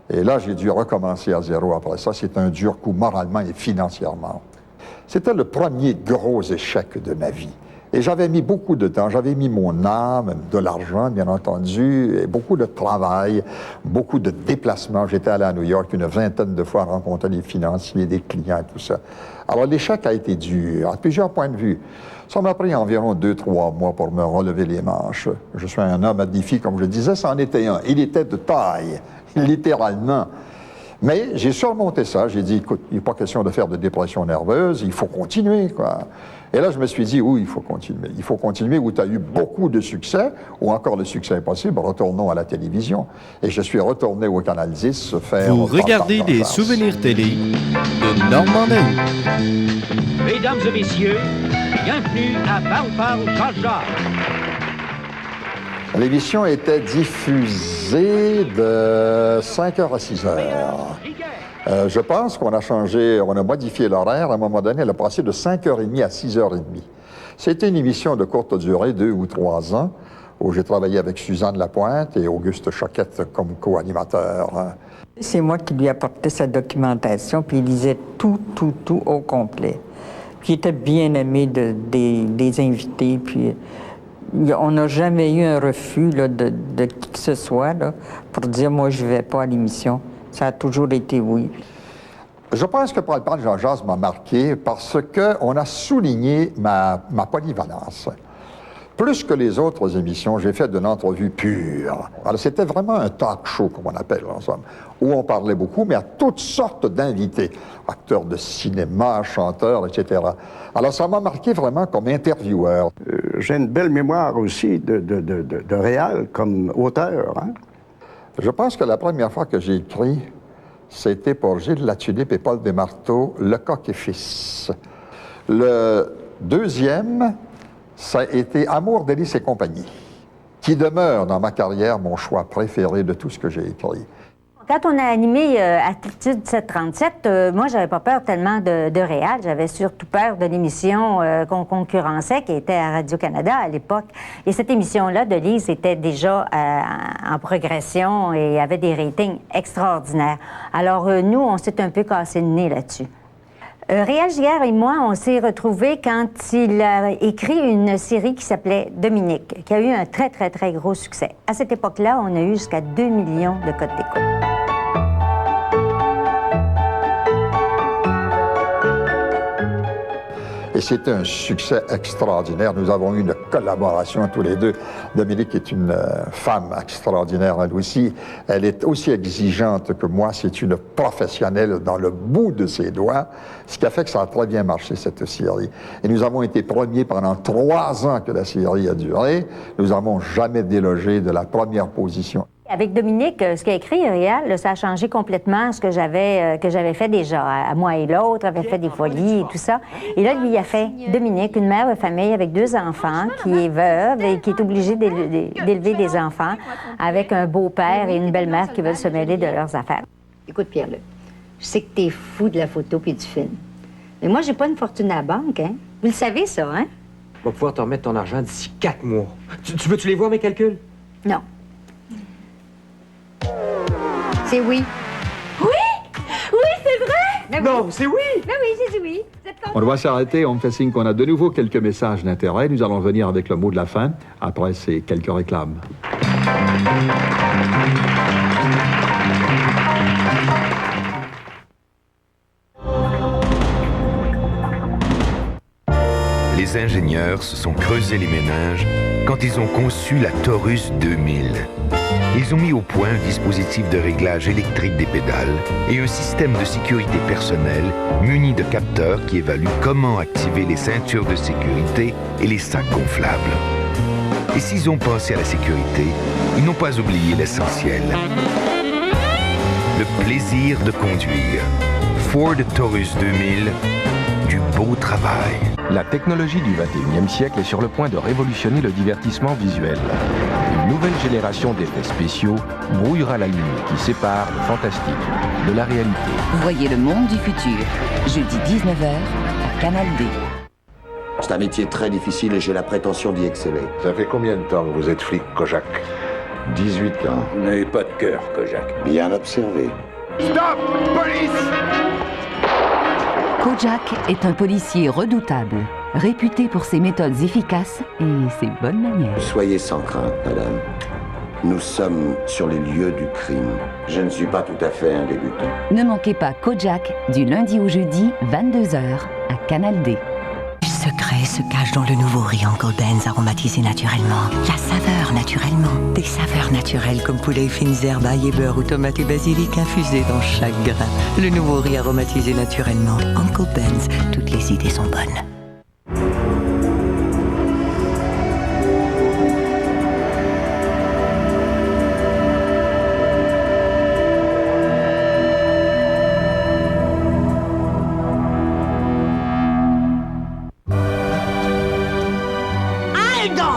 Et là, j'ai dû recommencer à zéro après ça. C'est un dur coup moralement et financièrement. C'était le premier gros échec de ma vie. Et j'avais mis beaucoup de temps, j'avais mis mon âme, de l'argent, bien entendu, et beaucoup de travail, beaucoup de déplacements. J'étais allé à New York une 20aine de fois rencontrer des financiers, des clients, tout ça. Alors, l'échec a été dur, à plusieurs points de vue. Ça m'a pris environ 2-3 mois pour me relever les manches. Je suis un homme à défi, comme je disais, c'en était un. Il était de taille, littéralement. Mais j'ai surmonté ça. J'ai dit, écoute, il n'est pas question de faire de dépression nerveuse, il faut continuer, quoi. Et là, je me suis dit, oui, il faut continuer. Il faut continuer où tu as eu beaucoup de succès, ou encore le succès est possible, retournons à la télévision. Et je suis retourné au Canal 10 faire... Vous regardez des souvenirs télé de Normand Maheu. Mesdames et messieurs, bienvenue à Parle Jaja. L'émission était diffusée de 5h à 6h. Je pense qu'on a changé, on a modifié l'horaire. À un moment donné, elle a passé de 5h30 à 6h30. C'était une émission de courte durée, 2 ou 3 ans, où j'ai travaillé avec Suzanne Lapointe et Auguste Choquette comme co-animateurs. C'est moi qui lui apportais sa documentation, puis il lisait tout au complet. Puis il était bien aimé des invités, puis on n'a jamais eu un refus là, de qui que ce soit là, pour dire « moi, je ne vais pas à l'émission ». Ça a toujours été oui. Je pense que Paul Pan Jean Jazz m'a marqué parce qu'on a souligné ma polyvalence. Plus que les autres émissions, j'ai fait d'une entrevue pure. Alors, c'était vraiment un talk show, comme on appelle, en somme, où on parlait beaucoup, mais à toutes sortes d'invités, acteurs de cinéma, chanteurs, etc. Alors, ça m'a marqué vraiment comme intervieweur. J'ai une belle mémoire aussi de réal comme auteur. Hein? Je pense que la première fois que j'ai écrit, c'était pour Gilles Latulippe et Paul Desmarteau, Le Coq et Fils. Le deuxième, ça a été Amour, délices et compagnie, qui demeure dans ma carrière mon choix préféré de tout ce que j'ai écrit. Quand on a animé Attitude 737, moi, j'avais pas peur tellement de réal. J'avais surtout peur de l'émission qu'on concurrençait, qui était à Radio-Canada à l'époque. Et cette émission-là de Lise était déjà en progression et avait des ratings extraordinaires. Alors, nous, on s'est un peu cassé le nez là-dessus. Réal Giguère et moi, on s'est retrouvés quand il a écrit une série qui s'appelait Dominique, qui a eu un très, très, très gros succès. À cette époque-là, on a eu jusqu'à 2 millions de codes d'écoute. Et c'était un succès extraordinaire. Nous avons eu une collaboration tous les deux. Dominique est une femme extraordinaire, elle aussi. Elle est aussi exigeante que moi. C'est une professionnelle dans le bout de ses doigts, ce qui a fait que ça a très bien marché, cette série. Et nous avons été premiers pendant 3 ans que la série a duré. Nous n'avons jamais délogé de la première position. Avec Dominique, ce qu'a écrit Réal, ça a changé complètement ce que j'avais fait déjà. À moi et l'autre, avait fait des folies et tout ça. Et là, lui, il a fait Dominique, une mère de famille avec 2 enfants, qui est veuve et qui est obligée d'élever des enfants avec un beau-père et une belle-mère qui veulent se mêler de leurs affaires. Écoute, Pierre-Luc, je sais que t'es fou de la photo puis du film. Mais moi, j'ai pas une fortune à la banque, hein? Vous le savez, ça, hein? On va pouvoir te remettre ton argent d'ici 4 mois. Tu veux-tu les voir, mes calculs? Non. C'est oui. Oui? Oui, c'est vrai? Ben non, oui. c'est oui! Ben oui, j'ai dit oui. On doit s'arrêter, on me fait signe qu'on a de nouveau quelques messages d'intérêt. Nous allons venir avec le mot de la fin, après ces quelques réclames. Les ingénieurs se sont creusés les méninges quand ils ont conçu la Taurus 2000. Ils ont mis au point un dispositif de réglage électrique des pédales et un système de sécurité personnelle muni de capteurs qui évaluent comment activer les ceintures de sécurité et les sacs gonflables. Et s'ils ont pensé à la sécurité, ils n'ont pas oublié l'essentiel. Le plaisir de conduire. Ford Taurus 2000, du beau travail. La technologie du 21e siècle est sur le point de révolutionner le divertissement visuel. Une nouvelle génération d'effets spéciaux brouillera la ligne qui sépare le fantastique de la réalité. Voyez le monde du futur, jeudi 19h à Canal D. C'est un métier très difficile et j'ai la prétention d'y exceller. Ça fait combien de temps que vous êtes flic, Kojak? 18 ans. Vous n'avez pas de cœur, Kojak. Bien observé. Stop! Police! Kojak est un policier redoutable, réputé pour ses méthodes efficaces et ses bonnes manières. Soyez sans crainte, madame. Nous sommes sur les lieux du crime. Je ne suis pas tout à fait un débutant. Ne manquez pas Kojak du lundi au jeudi, 22h à Canal D. Le secret se cache dans le nouveau riz Uncle Ben's aromatisé naturellement. La saveur naturellement. Des saveurs naturelles comme poulet, fines herbes, ail et beurre ou tomates et basilic infusés dans chaque grain. Le nouveau riz aromatisé naturellement. Uncle Ben's, toutes les idées sont bonnes. Aldo!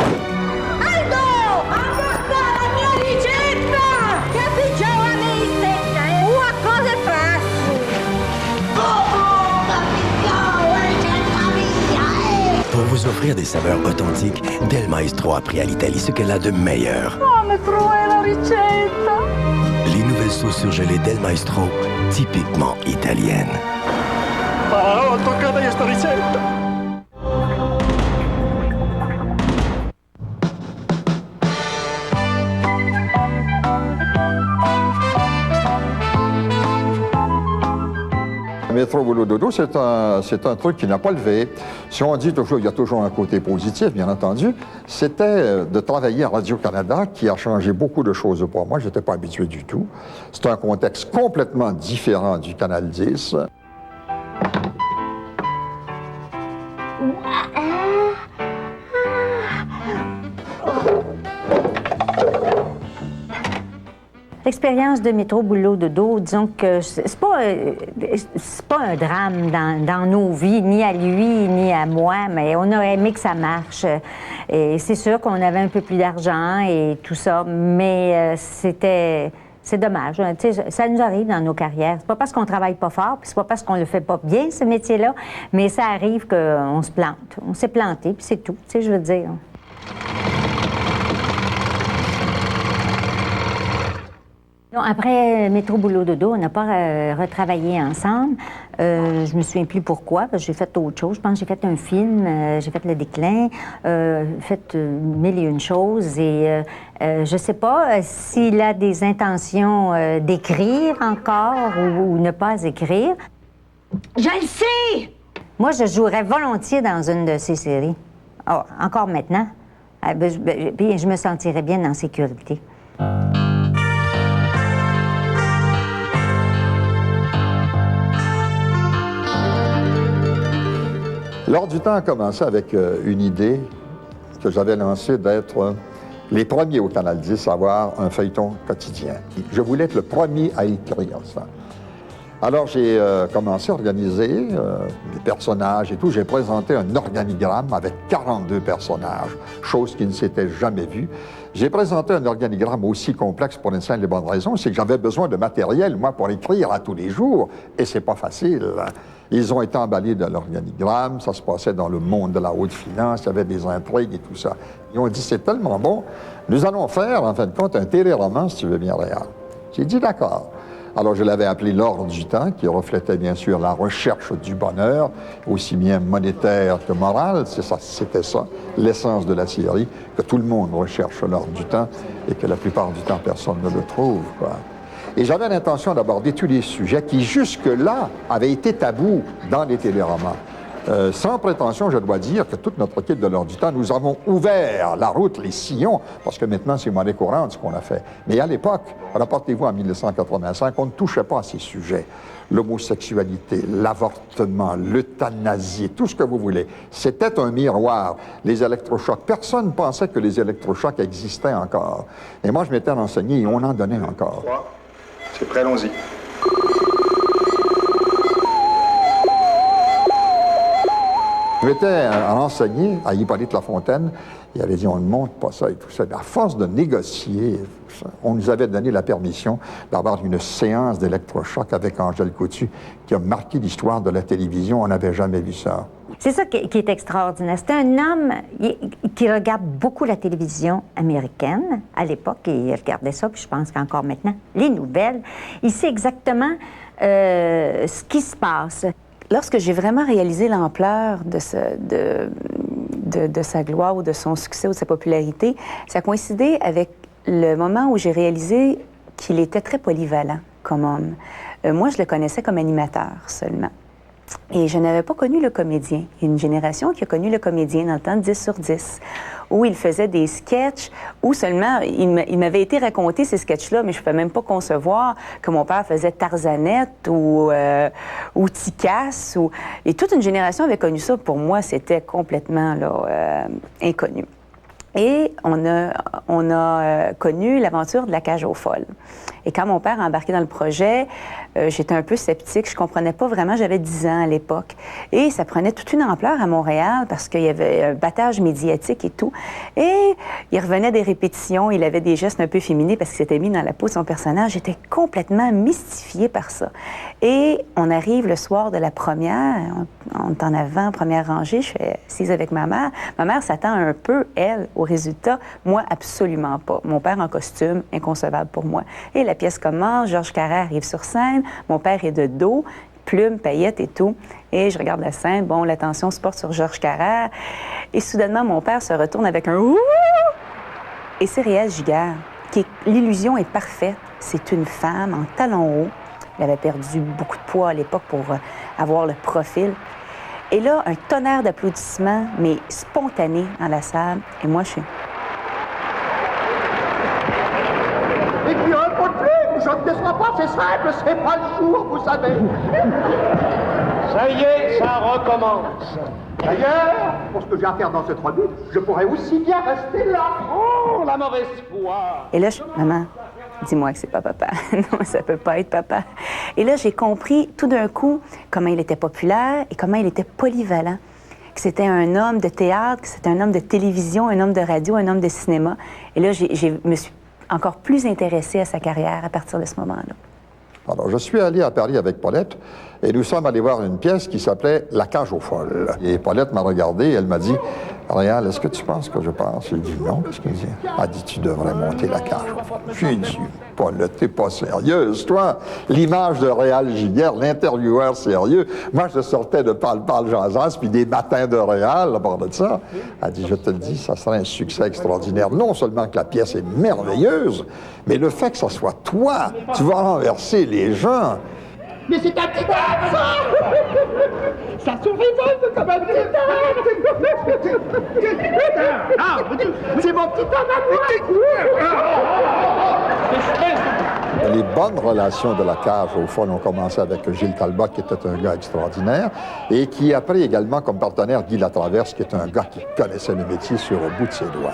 Aldo! offrir des saveurs authentiques, Del Maestro a appris à l'Italie ce qu'elle a de meilleur. Fammi provare la ricetta! Les nouvelles sauces surgelées Del Maestro, typiquement italiennes. Oh, toccata questa ricetta! Métro boulot dodo, c'est un truc qui n'a pas levé. Si on dit toujours, il y a toujours un côté positif, bien entendu, c'était de travailler à Radio-Canada qui a changé beaucoup de choses pour moi. Je n'étais pas habitué du tout. C'est un contexte complètement différent du Canal 10. L'expérience de métro boulot dodo, disons que c'est pas un drame dans nos vies, ni à lui, ni à moi, mais on a aimé que ça marche. Et c'est sûr qu'on avait un peu plus d'argent et tout ça, mais c'est dommage. Tu sais, ça nous arrive dans nos carrières. C'est pas parce qu'on travaille pas fort, puis c'est pas parce qu'on le fait pas bien, ce métier-là, mais ça arrive qu'on se plante. On s'est planté, puis c'est tout, tu sais, je veux dire. Non, après Métro Boulot Dodo, on n'a pas retravaillé ensemble. Je me souviens plus pourquoi, parce que j'ai fait autre chose. Je pense que j'ai fait un film, j'ai fait Le Déclin, fait mille et une choses. Et je sais pas s'il a des intentions d'écrire encore ou ne pas écrire. Je le sais! Moi, je jouerais volontiers dans une de ces séries. Oh, encore maintenant. Puis je me sentirais bien en sécurité. L'Heure du temps a commencé avec une idée que j'avais lancée d'être les premiers au Canal 10 à avoir un feuilleton quotidien. Je voulais être le premier à écrire ça. Alors j'ai commencé à organiser des personnages et tout. J'ai présenté un organigramme avec 42 personnages, chose qui ne s'était jamais vue. J'ai présenté un organigramme aussi complexe pour une simple et bonne raison, c'est que j'avais besoin de matériel, moi, pour écrire à tous les jours, et c'est pas facile. Ils ont été emballés dans l'organigramme, ça se passait dans le monde de la haute finance, il y avait des intrigues et tout ça. Ils ont dit, c'est tellement bon, nous allons faire, en fin de compte, un téléroman, si tu veux bien, Réal. J'ai dit, d'accord. Alors, je l'avais appelé L'Heure du temps, qui reflétait bien sûr la recherche du bonheur, aussi bien monétaire que moral. C'était ça, l'essence de la série, que tout le monde recherche l'heure du temps et que la plupart du temps, personne ne le trouve, quoi. Et j'avais l'intention d'aborder tous les sujets qui, jusque-là, avaient été tabous dans les téléromans. Sans prétention, je dois dire que toute notre équipe de l'Heure du temps, nous avons ouvert la route, les sillons, parce que maintenant, c'est monnaie courante ce qu'on a fait. Mais à l'époque, rapportez-vous en 1985, on ne touchait pas à ces sujets. L'homosexualité, l'avortement, l'euthanasie, tout ce que vous voulez. C'était un miroir. Les électrochocs, personne ne pensait que les électrochocs existaient encore. Et moi, je m'étais renseigné et on en donnait encore. C'est prêt, allons-y. Je m'étais renseigné à Hippolyte Lafontaine. Il avait dit, on ne monte pas ça et tout ça. Mais à force de négocier, on nous avait donné la permission d'avoir une séance d'électrochoc avec Angèle Coutu qui a marqué l'histoire de la télévision. On n'avait jamais vu ça. C'est ça qui est extraordinaire. C'est un homme qui regarde beaucoup la télévision américaine. À l'époque, il regardait ça, puis je pense qu'encore maintenant, les nouvelles. Il sait exactement ce qui se passe. Lorsque j'ai vraiment réalisé l'ampleur de sa gloire ou de son succès ou de sa popularité, ça coïncidait avec le moment où j'ai réalisé qu'il était très polyvalent comme homme. Moi, je le connaissais comme animateur seulement. Et je n'avais pas connu le comédien. Il y a une génération qui a connu le comédien dans le temps de 10 sur 10, où il faisait des sketchs, où seulement, il m'avait été raconté ces sketchs-là, mais je ne pouvais même pas concevoir que mon père faisait Tarzanette ou Ticasse. Et toute une génération avait connu ça. Pour moi, c'était complètement là, inconnu. Et on a connu l'aventure de la cage aux folles. Et quand mon père a embarqué dans le projet, j'étais un peu sceptique, je comprenais pas vraiment, j'avais 10 ans à l'époque. Et ça prenait toute une ampleur à Montréal parce qu'il y avait un battage médiatique et tout. Et il revenait des répétitions, il avait des gestes un peu féminins parce qu'il s'était mis dans la peau de son personnage. J'étais complètement mystifiée par ça. Et on arrive le soir de la première, on est en avant, première rangée, je suis assise avec ma mère. Ma mère s'attend un peu, elle, au résultat. Moi, absolument pas. Mon père en costume, inconcevable pour moi. Et la pièce commence, Georges Carrère arrive sur scène, mon père est de dos, plumes, paillettes et tout. Et je regarde la scène, bon, l'attention se porte sur Georges Carrère. Et soudainement, mon père se retourne avec un « ouh » et c'est Réal Giguère. L'illusion est parfaite. C'est une femme en talons hauts. Elle avait perdu beaucoup de poids à l'époque pour avoir le profil. Et là, un tonnerre d'applaudissements, mais spontané dans la salle. Et moi, je suis... Et puis un peu de plus, je ne déçois pas, c'est simple, c'est pas le jour, vous savez. Ça y est, ça recommence. D'ailleurs, pour ce que j'ai à faire dans cette rebute, je pourrais aussi bien rester là. Oh, la mauvaise foi. Et là, maman, dis-moi que c'est pas papa. Non, ça peut pas être papa. Et là, j'ai compris tout d'un coup comment il était populaire et comment il était polyvalent. Que c'était un homme de théâtre, que c'était un homme de télévision, un homme de radio, un homme de cinéma. Et là, je me suis encore plus intéressée à sa carrière à partir de ce moment-là. Alors, je suis allé à Paris avec Paulette et nous sommes allés voir une pièce qui s'appelait La cage aux folles. Et Paulette m'a regardé et elle m'a dit « Réal, est-ce que tu penses que je pense? » J'ai dit « Non, qu'est-ce qu'elle dit? » Elle a dit « Tu devrais monter la cage aux folles. » J'ai dit « Paulette, t'es pas sérieuse, toi. L'image de Réal Giguère, l'intervieweur sérieux. Moi, je sortais de Parle Jean-Zas, puis des matins de Réal, à bord de ça. » Elle a dit « Je te le dis, ça serait un succès extraordinaire. Non seulement que la pièce est merveilleuse, mais le fait que ça soit toi, tu vas renverser les gens. » Mais c'est un titane, ça! Ça se révolte comme un titane! C'est mon titane à moi! Les bonnes relations de la cage, au fond, ont commencé avec Gilles Talbot, qui était un gars extraordinaire, et qui a pris également comme partenaire Guy Latraverse, qui est un gars qui connaissait le métier sur le bout de ses doigts.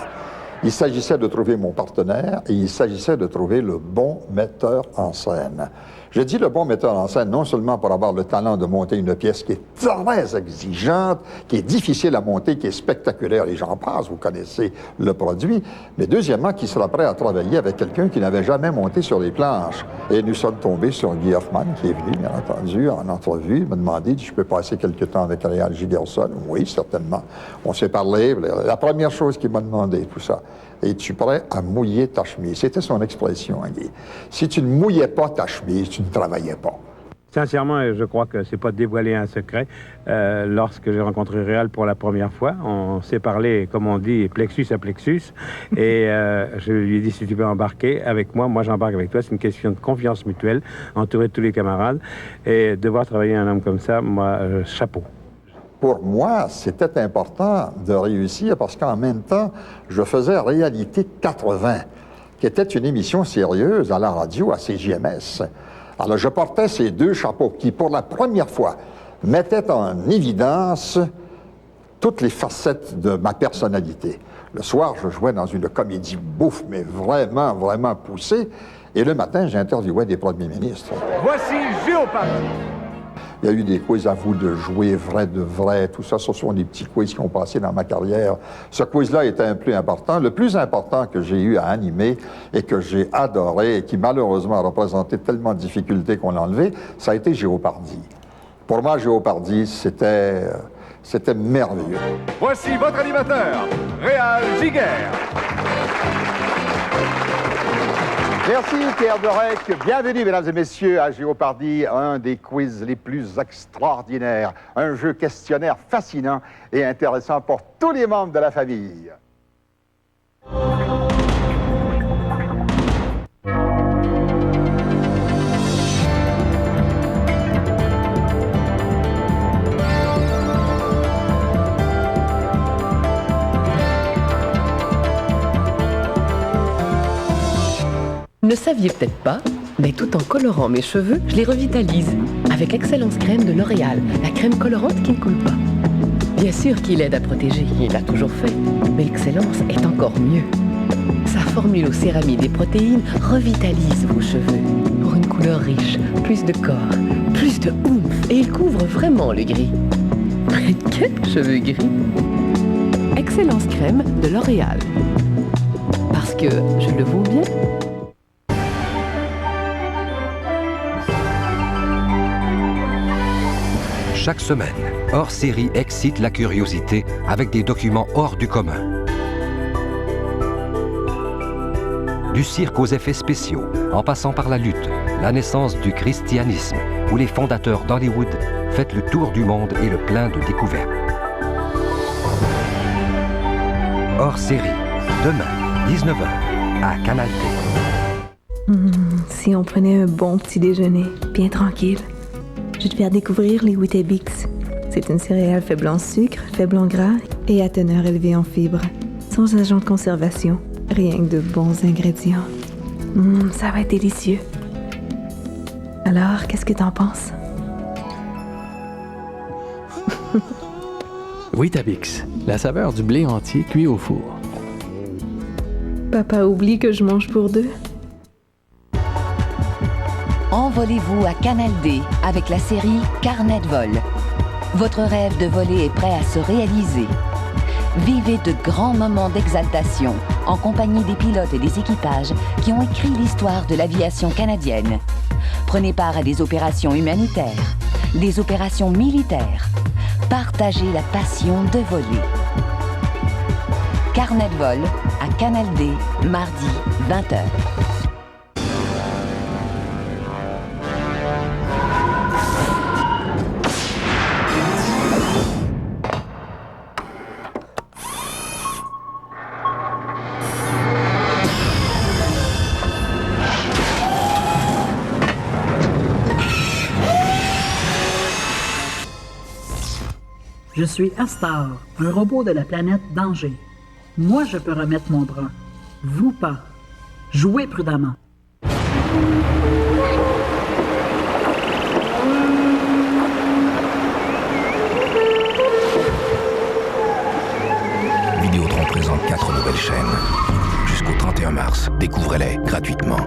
Il s'agissait de trouver mon partenaire et il s'agissait de trouver le bon metteur en scène. Je dis le bon metteur en scène non seulement pour avoir le talent de monter une pièce qui est très exigeante, qui est difficile à monter, qui est spectaculaire, et j'en passe, vous connaissez le produit, mais deuxièmement, qui sera prêt à travailler avec quelqu'un qui n'avait jamais monté sur les planches. Et nous sommes tombés sur Guy Hoffman, qui est venu, bien entendu, en entrevue. Il m'a demandé si je peux passer quelque temps avec Réal Giguère. Oui, certainement. On s'est parlé. La première chose qu'il m'a demandé, tout ça, es-tu prêt à mouiller ta chemise? C'était son expression, hein, Guy. Si tu ne mouillais pas ta chemise, tu ne travaillais pas. Sincèrement, je crois que c'est pas dévoiler un secret. Lorsque j'ai rencontré Réal pour la première fois, on s'est parlé, comme on dit, plexus à plexus. Et je lui ai dit, si tu veux embarquer avec moi, moi j'embarque avec toi. C'est une question de confiance mutuelle, entouré de tous les camarades. Et devoir travailler un homme comme ça, moi, chapeau. Pour moi, c'était important de réussir parce qu'en même temps, je faisais Réalité 80, qui était une émission sérieuse à la radio, à CJMS. Alors, je portais ces deux chapeaux qui, pour la première fois, mettaient en évidence toutes les facettes de ma personnalité. Le soir, je jouais dans une comédie bouffe, mais vraiment, vraiment poussée. Et le matin, j'interviewais des premiers ministres. Voici Géopardy. Il y a eu des quiz à vous de jouer, vrai de vrai, tout ça. Ce sont des petits quiz qui ont passé dans ma carrière. Ce quiz-là était un peu important. Le plus important que j'ai eu à animer et que j'ai adoré et qui malheureusement a représenté tellement de difficultés qu'on l'a enlevé, ça a été Géopardy. Pour moi, Géopardy, c'était merveilleux. Voici votre animateur, Réal Giguère. Merci Pierre Dorec. Bienvenue, mesdames et messieurs, à Géopardy, un des quiz les plus extraordinaires. Un jeu questionnaire fascinant et intéressant pour tous les membres de la famille. Ne saviez peut-être pas, mais tout en colorant mes cheveux, je les revitalise avec Excellence Crème de L'Oréal, la crème colorante qui ne coule pas. Bien sûr qu'il aide à protéger, il l'a toujours fait. Mais l'excellence est encore mieux. Sa formule aux céramides et protéines revitalise vos cheveux pour une couleur riche, plus de corps, plus de oomph, et il couvre vraiment le gris. Quels cheveux gris! Excellence crème de L'Oréal. Parce que je le vaux bien. Chaque semaine, Hors Série excite la curiosité avec des documents hors du commun. Du cirque aux effets spéciaux, en passant par la lutte, la naissance du christianisme ou les fondateurs d'Hollywood, faites le tour du monde et le plein de découvertes. Hors Série, demain, 19h, à Canal D. Si on prenait un bon petit déjeuner, bien tranquille. Je vais te faire découvrir les Weetabix. C'est une céréale faible en sucre, faible en gras et à teneur élevée en fibres. Sans agent de conservation, rien que de bons ingrédients. Ça va être délicieux. Alors, qu'est-ce que t'en penses? Weetabix, la saveur du blé entier cuit au four. Papa oublie que je mange pour deux. Envolez-vous à Canal D avec la série Carnet de vol. Votre rêve de voler est prêt à se réaliser. Vivez de grands moments d'exaltation en compagnie des pilotes et des équipages qui ont écrit l'histoire de l'aviation canadienne. Prenez part à des opérations humanitaires, des opérations militaires. Partagez la passion de voler. Carnet de vol à Canal D, mardi, 20h. Je suis Astar, un robot de la planète Danger. Moi, je peux remettre mon bras. Vous pas. Jouez prudemment. Vidéotron présente 4 nouvelles chaînes. Jusqu'au 31 mars, découvrez-les gratuitement.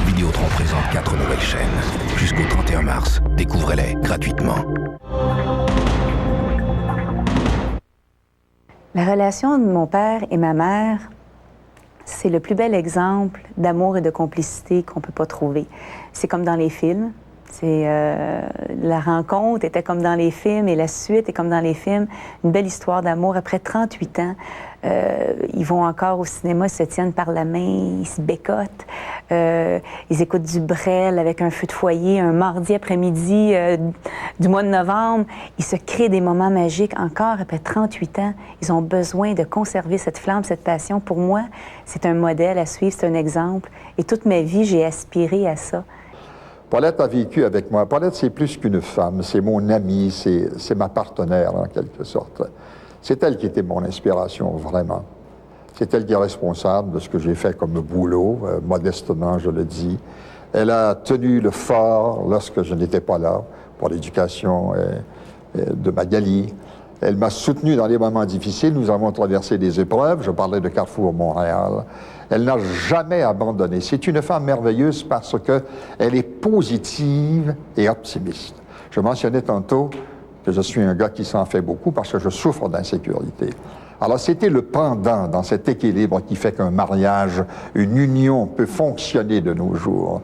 Vidéotron présente 4 nouvelles chaînes. Jusqu'au 31 mars, découvrez-les gratuitement. La relation de mon père et ma mère, c'est le plus bel exemple d'amour et de complicité qu'on ne peut pas trouver. C'est comme dans les films. La rencontre était comme dans les films et la suite est comme dans les films. Une belle histoire d'amour. Après 38 ans, ils vont encore au cinéma, ils se tiennent par la main, ils se bécotent. Ils écoutent du Brel avec un feu de foyer un mardi après-midi du mois de novembre. Ils se créent des moments magiques. Encore après 38 ans, ils ont besoin de conserver cette flamme, cette passion. Pour moi, c'est un modèle à suivre, c'est un exemple. Et toute ma vie, j'ai aspiré à ça. Paulette a vécu avec moi. Paulette, c'est plus qu'une femme, c'est mon amie, c'est ma partenaire, en quelque sorte. C'est elle qui était mon inspiration, vraiment. C'est elle qui est responsable de ce que j'ai fait comme boulot, modestement, je le dis. Elle a tenu le fort lorsque je n'étais pas là, pour l'éducation de Magali. Elle m'a soutenu dans les moments difficiles. Nous avons traversé des épreuves. Je parlais de Carrefour Montréal. Elle n'a jamais abandonné. C'est une femme merveilleuse parce qu'elle est positive et optimiste. Je mentionnais tantôt que je suis un gars qui s'en fait beaucoup parce que je souffre d'insécurité. Alors, c'était le pendant dans cet équilibre qui fait qu'un mariage, une union peut fonctionner de nos jours.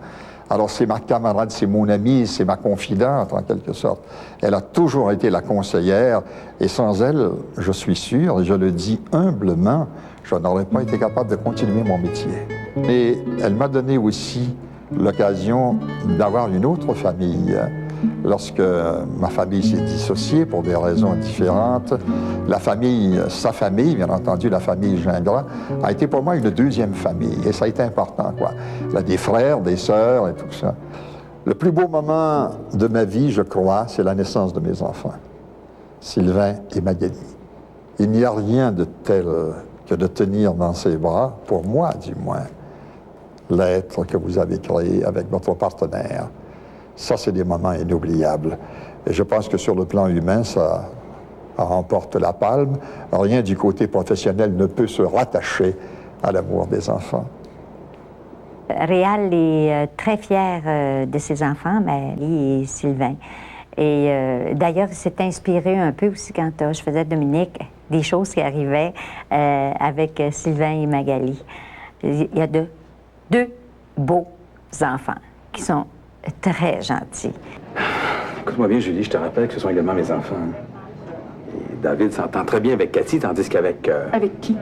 Alors, c'est ma camarade, c'est mon amie, c'est ma confidente, en quelque sorte. Elle a toujours été la conseillère, et sans elle, je suis sûr, et je le dis humblement, je n'aurais pas été capable de continuer mon métier. Mais elle m'a donné aussi l'occasion d'avoir une autre famille. Lorsque ma famille s'est dissociée pour des raisons différentes, la famille, sa famille, bien entendu, la famille Gingras, a été pour moi une deuxième famille. Et ça a été important, quoi. Elle a des frères, des sœurs et tout ça. Le plus beau moment de ma vie, je crois, c'est la naissance de mes enfants, Sylvain et Magali. Il n'y a rien de tel que de tenir dans ses bras, pour moi du moins, l'être que vous avez créé avec votre partenaire. Ça, c'est des moments inoubliables. Et je pense que sur le plan humain, ça remporte la palme. Rien du côté professionnel ne peut se rattacher à l'amour des enfants. Réal est très fier de ses enfants, Marie et Sylvain. Et d'ailleurs, il s'est inspiré un peu aussi quand je faisais Dominique, des choses qui arrivaient avec Sylvain et Magali. Il y a deux beaux enfants qui sont très gentils. Écoute-moi bien, Julie, je te rappelle que ce sont également mes enfants. Et David s'entend très bien avec Cathy, tandis qu'avec... Avec qui?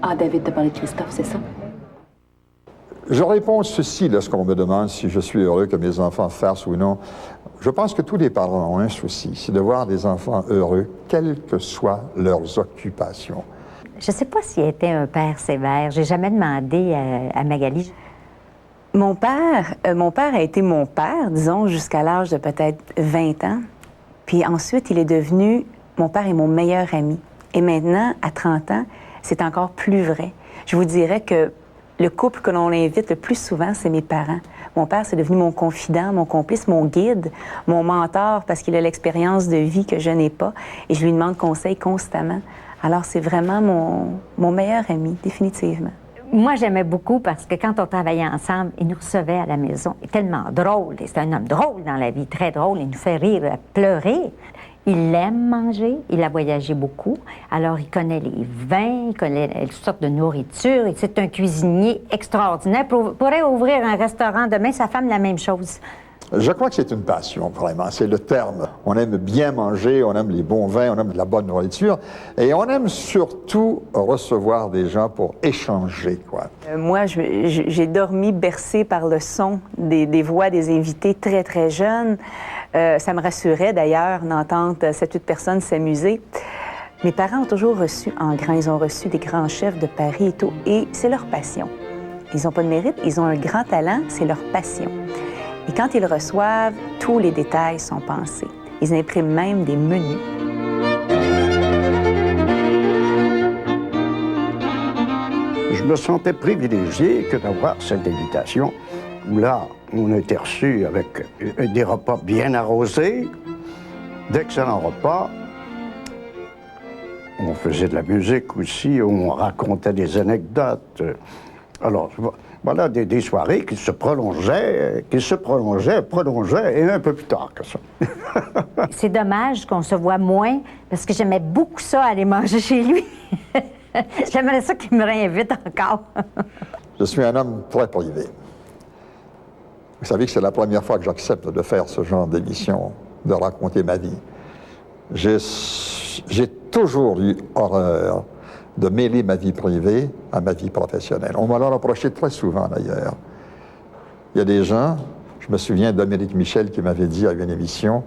Ah, David t'a parlé de Christophe, c'est ça? Je réponds ceci lorsqu'on me demande si je suis heureux que mes enfants fassent ou non. Je pense que tous les parents ont un souci, c'est de voir des enfants heureux, quelles que soient leurs occupations. Je ne sais pas s'il était un père sévère. J'ai jamais demandé à Magali. Mon père a été mon père, disons, jusqu'à l'âge de peut-être 20 ans. Puis ensuite, il est devenu... Mon père est mon meilleur ami. Et maintenant, à 30 ans, c'est encore plus vrai. Je vous dirais que le couple que l'on invite le plus souvent, c'est mes parents. Mon père, c'est devenu mon confident, mon complice, mon guide, mon mentor, parce qu'il a l'expérience de vie que je n'ai pas. Et je lui demande conseil constamment. Alors, c'est vraiment mon meilleur ami, définitivement. Moi, j'aimais beaucoup parce que quand on travaillait ensemble, il nous recevait à la maison. Il est tellement drôle. C'est un homme drôle dans la vie, très drôle. Il nous fait rire, pleurer. Il aime manger. Il a voyagé beaucoup. Alors, il connaît les vins, il connaît toutes sortes de nourriture. Et c'est un cuisinier extraordinaire. Il pourrait ouvrir un restaurant demain. Sa femme, la même chose. Je crois que c'est une passion, vraiment. C'est le terme. On aime bien manger, on aime les bons vins, on aime de la bonne nourriture. Et on aime surtout recevoir des gens pour échanger, quoi. Moi, j'ai dormi bercé par le son des voix des invités très, très jeunes. Ça me rassurait, d'ailleurs, d'entendre 7-8 personnes s'amuser. Mes parents ont toujours reçu en grand. Ils ont reçu des grands chefs de Paris et tout. Et c'est leur passion. Ils n'ont pas de mérite, ils ont un grand talent, c'est leur passion. Et quand ils reçoivent, tous les détails sont pensés. Ils impriment même des menus. Je me sentais privilégié que d'avoir cette invitation où là, on a été reçus avec des repas bien arrosés, d'excellents repas. On faisait de la musique aussi, on racontait des anecdotes. Alors, voilà des soirées qui se prolongeaient, et un peu plus tard que ça. C'est dommage qu'on se voit moins, parce que j'aimais beaucoup ça, aller manger chez lui. J'aimerais ça qu'il me réinvite encore. Je suis un homme très privé. Vous savez que c'est la première fois que j'accepte de faire ce genre d'émission, de raconter ma vie. J'ai toujours eu horreur de mêler ma vie privée à ma vie professionnelle. On me l'a reproché très souvent, d'ailleurs. Il y a des gens, je me souviens de Dominique Michel qui m'avait dit à une émission,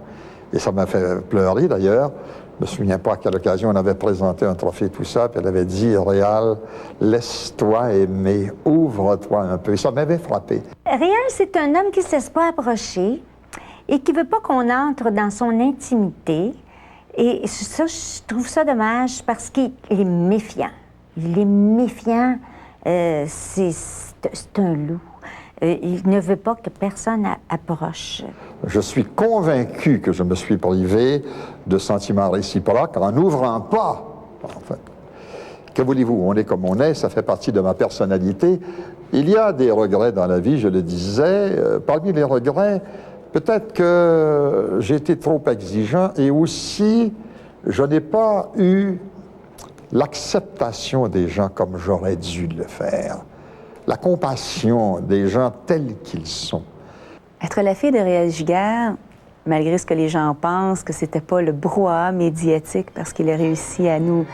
et ça m'a fait pleurer, d'ailleurs, je ne me souviens pas à quelle occasion on avait présenté un trophée, tout ça, puis elle avait dit, Réal, laisse-toi aimer, ouvre-toi un peu. Ça m'avait frappé. Réal, c'est un homme qui ne se laisse pas approcher et qui ne veut pas qu'on entre dans son intimité. Et ça, je trouve ça dommage parce qu'il est méfiant. Il est méfiant. C'est un loup. Il ne veut pas que personne approche. Je suis convaincu que je me suis privé de sentiments réciproques en n'ouvrant pas, en fait. Que voulez-vous? On est comme on est, ça fait partie de ma personnalité. Il y a des regrets dans la vie, je le disais. Parmi les regrets, peut-être que j'ai été trop exigeant et aussi, je n'ai pas eu l'acceptation des gens comme j'aurais dû le faire. La compassion des gens tels qu'ils sont. Être la fille de Réal Giguère, malgré ce que les gens pensent, que c'était pas le brouhaha médiatique, parce qu'il a réussi à nous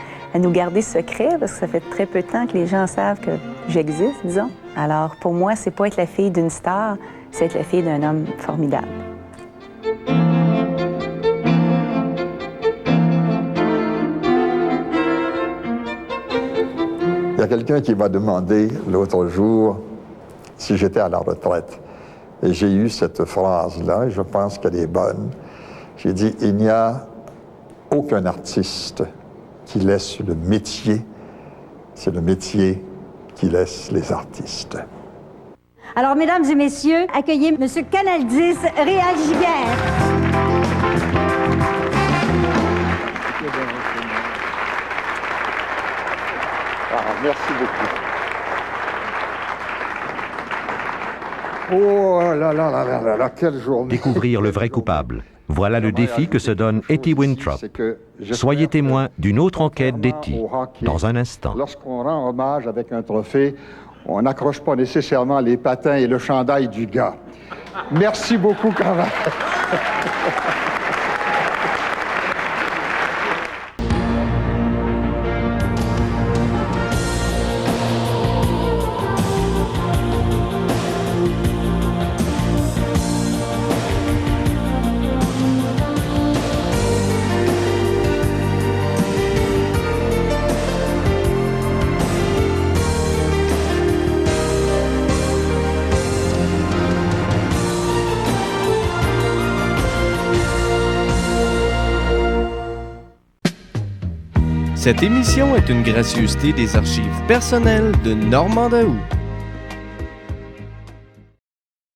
garder secret, parce que ça fait très peu de temps que les gens savent que j'existe, disons. Alors, pour moi, c'est pas être la fille d'une star, c'est être la fille d'un homme formidable. Il y a quelqu'un qui m'a demandé l'autre jour si j'étais à la retraite. Et j'ai eu cette phrase-là, et je pense qu'elle est bonne. J'ai dit, il n'y a aucun artiste qui laisse le métier c'est le métier qui laisse les artistes. Alors, mesdames et messieurs, accueillez M. Canal 10, Réal Giguère. Merci beaucoup. Oh là là là là là, quelle journée! Découvrir le vrai coupable. Voilà le défi que se donne Etty Winthrop. Soyez témoin d'une autre enquête d'Etty dans un instant. Lorsqu'on rend hommage avec un trophée, on n'accroche pas nécessairement les patins et le chandail du gars. Merci beaucoup quand même. Cette émission est une gracieuseté des archives personnelles de Normand Daou.